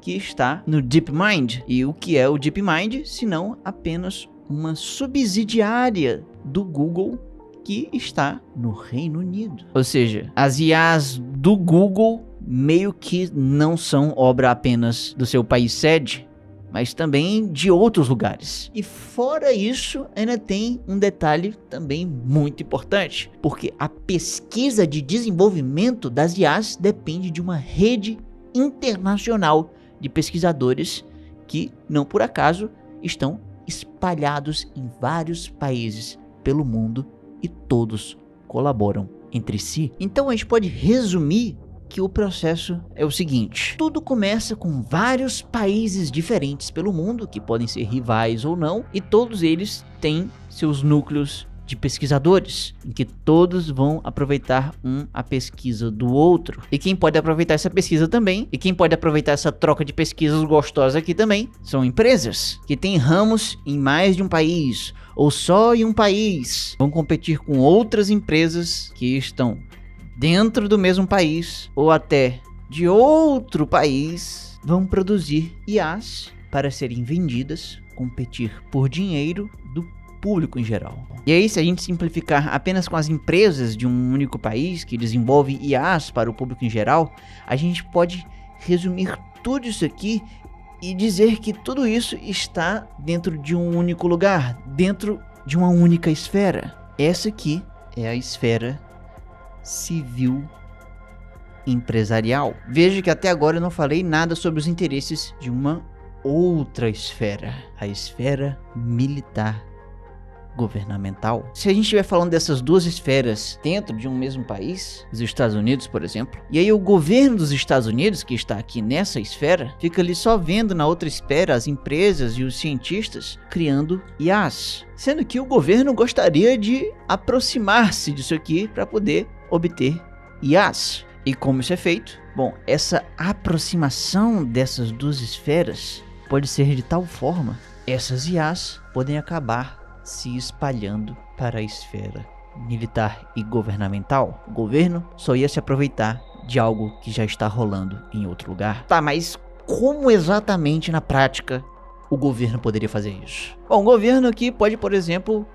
que está no DeepMind. E o que é o DeepMind, se não apenas uma subsidiária do Google que está no Reino Unido. Ou seja, as IAs do Google meio que não são obra apenas do seu país sede, mas também de outros lugares. E fora isso, ainda tem um detalhe também muito importante, porque a pesquisa de desenvolvimento das IAs depende de uma rede internacional de pesquisadores que, não por acaso, estão espalhados em vários países pelo mundo e todos colaboram entre si. Então a gente pode resumir que o processo é o seguinte: tudo começa com vários países diferentes pelo mundo, que podem ser rivais ou não, e todos eles têm seus núcleos de pesquisadores, em que todos vão aproveitar a pesquisa do outro. E quem pode aproveitar essa pesquisa também, e quem pode aproveitar essa troca de pesquisas gostosa aqui também, são empresas que têm ramos em mais de um país, ou só em um país. Vão competir com outras empresas que estão dentro do mesmo país ou até de outro país, vão produzir IAs para serem vendidas, competir por dinheiro do público em geral. E aí, se a gente simplificar apenas com as empresas de um único país que desenvolvem IAs para o público em geral, a gente pode resumir tudo isso aqui e dizer que tudo isso está dentro de um único lugar, dentro de uma única esfera. Essa aqui é a esfera civil empresarial. Veja que até agora eu não falei nada sobre os interesses de uma outra esfera, a esfera militar governamental. Se a gente estiver falando dessas duas esferas dentro de um mesmo país, os Estados Unidos, por exemplo, e aí o governo dos Estados Unidos, que está aqui nessa esfera, fica ali só vendo na outra esfera as empresas e os cientistas criando IAs, sendo que o governo gostaria de aproximar-se disso aqui para poder obter IAs. E como isso é feito? Bom, essa aproximação dessas duas esferas pode ser de tal forma, essas IAs podem acabar se espalhando para a esfera militar e governamental. O governo só ia se aproveitar de algo que já está rolando em outro lugar. Tá, mas como exatamente na prática o governo poderia fazer isso? Bom, o governo aqui pode, por exemplo,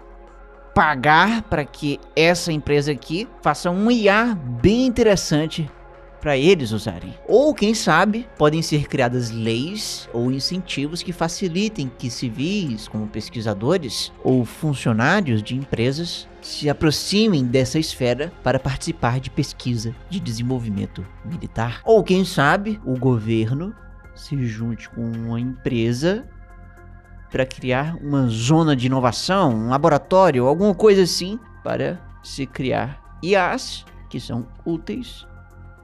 pagar para que essa empresa aqui faça um IA bem interessante para eles usarem. Ou, quem sabe, podem ser criadas leis ou incentivos que facilitem que civis, como pesquisadores ou funcionários de empresas, se aproximem dessa esfera para participar de pesquisa de desenvolvimento militar. Ou, quem sabe, o governo se junte com uma empresa para criar uma zona de inovação, um laboratório, alguma coisa assim, para se criar IAs que são úteis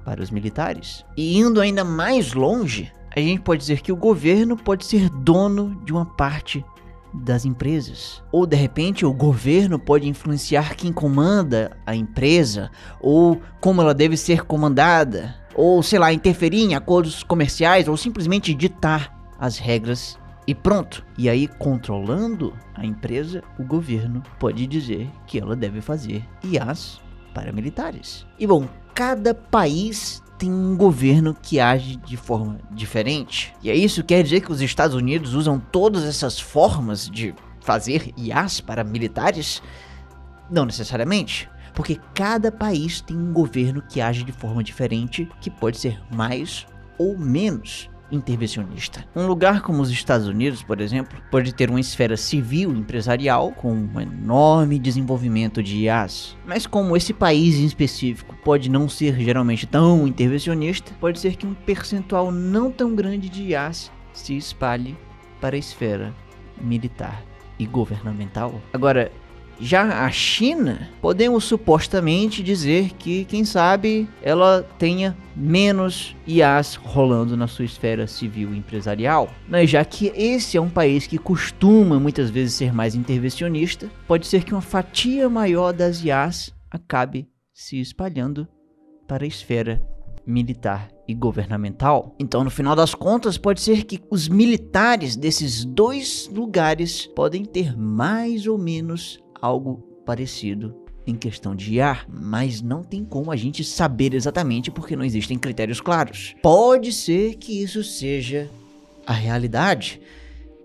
para os militares. E indo ainda mais longe, a gente pode dizer que o governo pode ser dono de uma parte das empresas. Ou de repente o governo pode influenciar quem comanda a empresa, ou como ela deve ser comandada, ou sei lá, interferir em acordos comerciais, ou simplesmente ditar as regras e pronto. E aí, controlando a empresa, o governo pode dizer que ela deve fazer IAs paramilitares. E bom, cada país tem um governo que age de forma diferente. E isso quer dizer que os Estados Unidos usam todas essas formas de fazer IAs paramilitares? Não necessariamente, porque cada país tem um governo que age de forma diferente, que pode ser mais ou menos intervencionista. Um lugar como os Estados Unidos, por exemplo, pode ter uma esfera civil empresarial com um enorme desenvolvimento de IAs. Mas como esse país em específico pode não ser geralmente tão intervencionista, pode ser que um percentual não tão grande de IAs se espalhe para a esfera militar e governamental. Agora, já a China, podemos supostamente dizer que, quem sabe, ela tenha menos IAs rolando na sua esfera civil e empresarial. Mas já que esse é um país que costuma muitas vezes ser mais intervencionista, pode ser que uma fatia maior das IAs acabe se espalhando para a esfera militar e governamental. Então, no final das contas, pode ser que os militares desses dois lugares podem ter mais ou menos algo parecido em questão de IA, mas não tem como a gente saber exatamente porque não existem critérios claros. Pode ser que isso seja a realidade,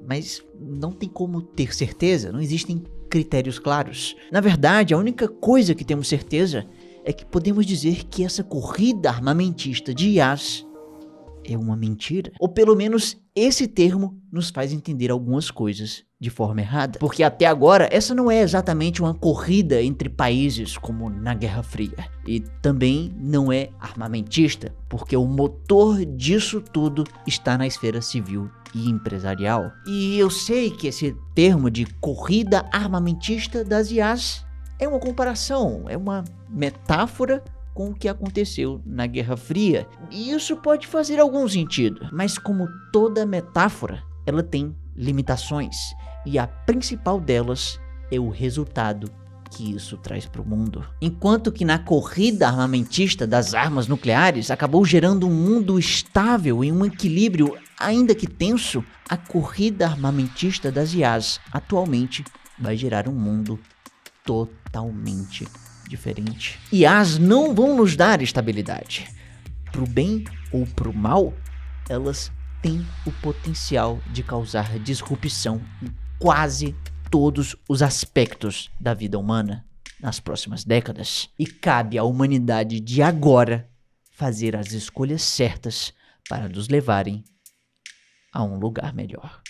mas não tem como ter certeza, não existem critérios claros. Na verdade, a única coisa que temos certeza é que podemos dizer que essa corrida armamentista de IAs é uma mentira. Ou pelo menos esse termo nos faz entender algumas coisas de forma errada. Porque até agora essa não é exatamente uma corrida entre países como na Guerra Fria. E também não é armamentista, porque o motor disso tudo está na esfera civil e empresarial. E eu sei que esse termo de corrida armamentista das IAs é uma comparação, é uma metáfora com o que aconteceu na Guerra Fria. E isso pode fazer algum sentido, mas como toda metáfora, ela tem limitações. E a principal delas é o resultado que isso traz para o mundo. Enquanto que na corrida armamentista das armas nucleares acabou gerando um mundo estável e um equilíbrio, ainda que tenso, a corrida armamentista das IAs atualmente vai gerar um mundo totalmente diferente. IAs não vão nos dar estabilidade. Pro bem ou pro mal, elas têm o potencial de causar disrupção em quase todos os aspectos da vida humana nas próximas décadas. E cabe à humanidade de agora fazer as escolhas certas para nos levarem a um lugar melhor.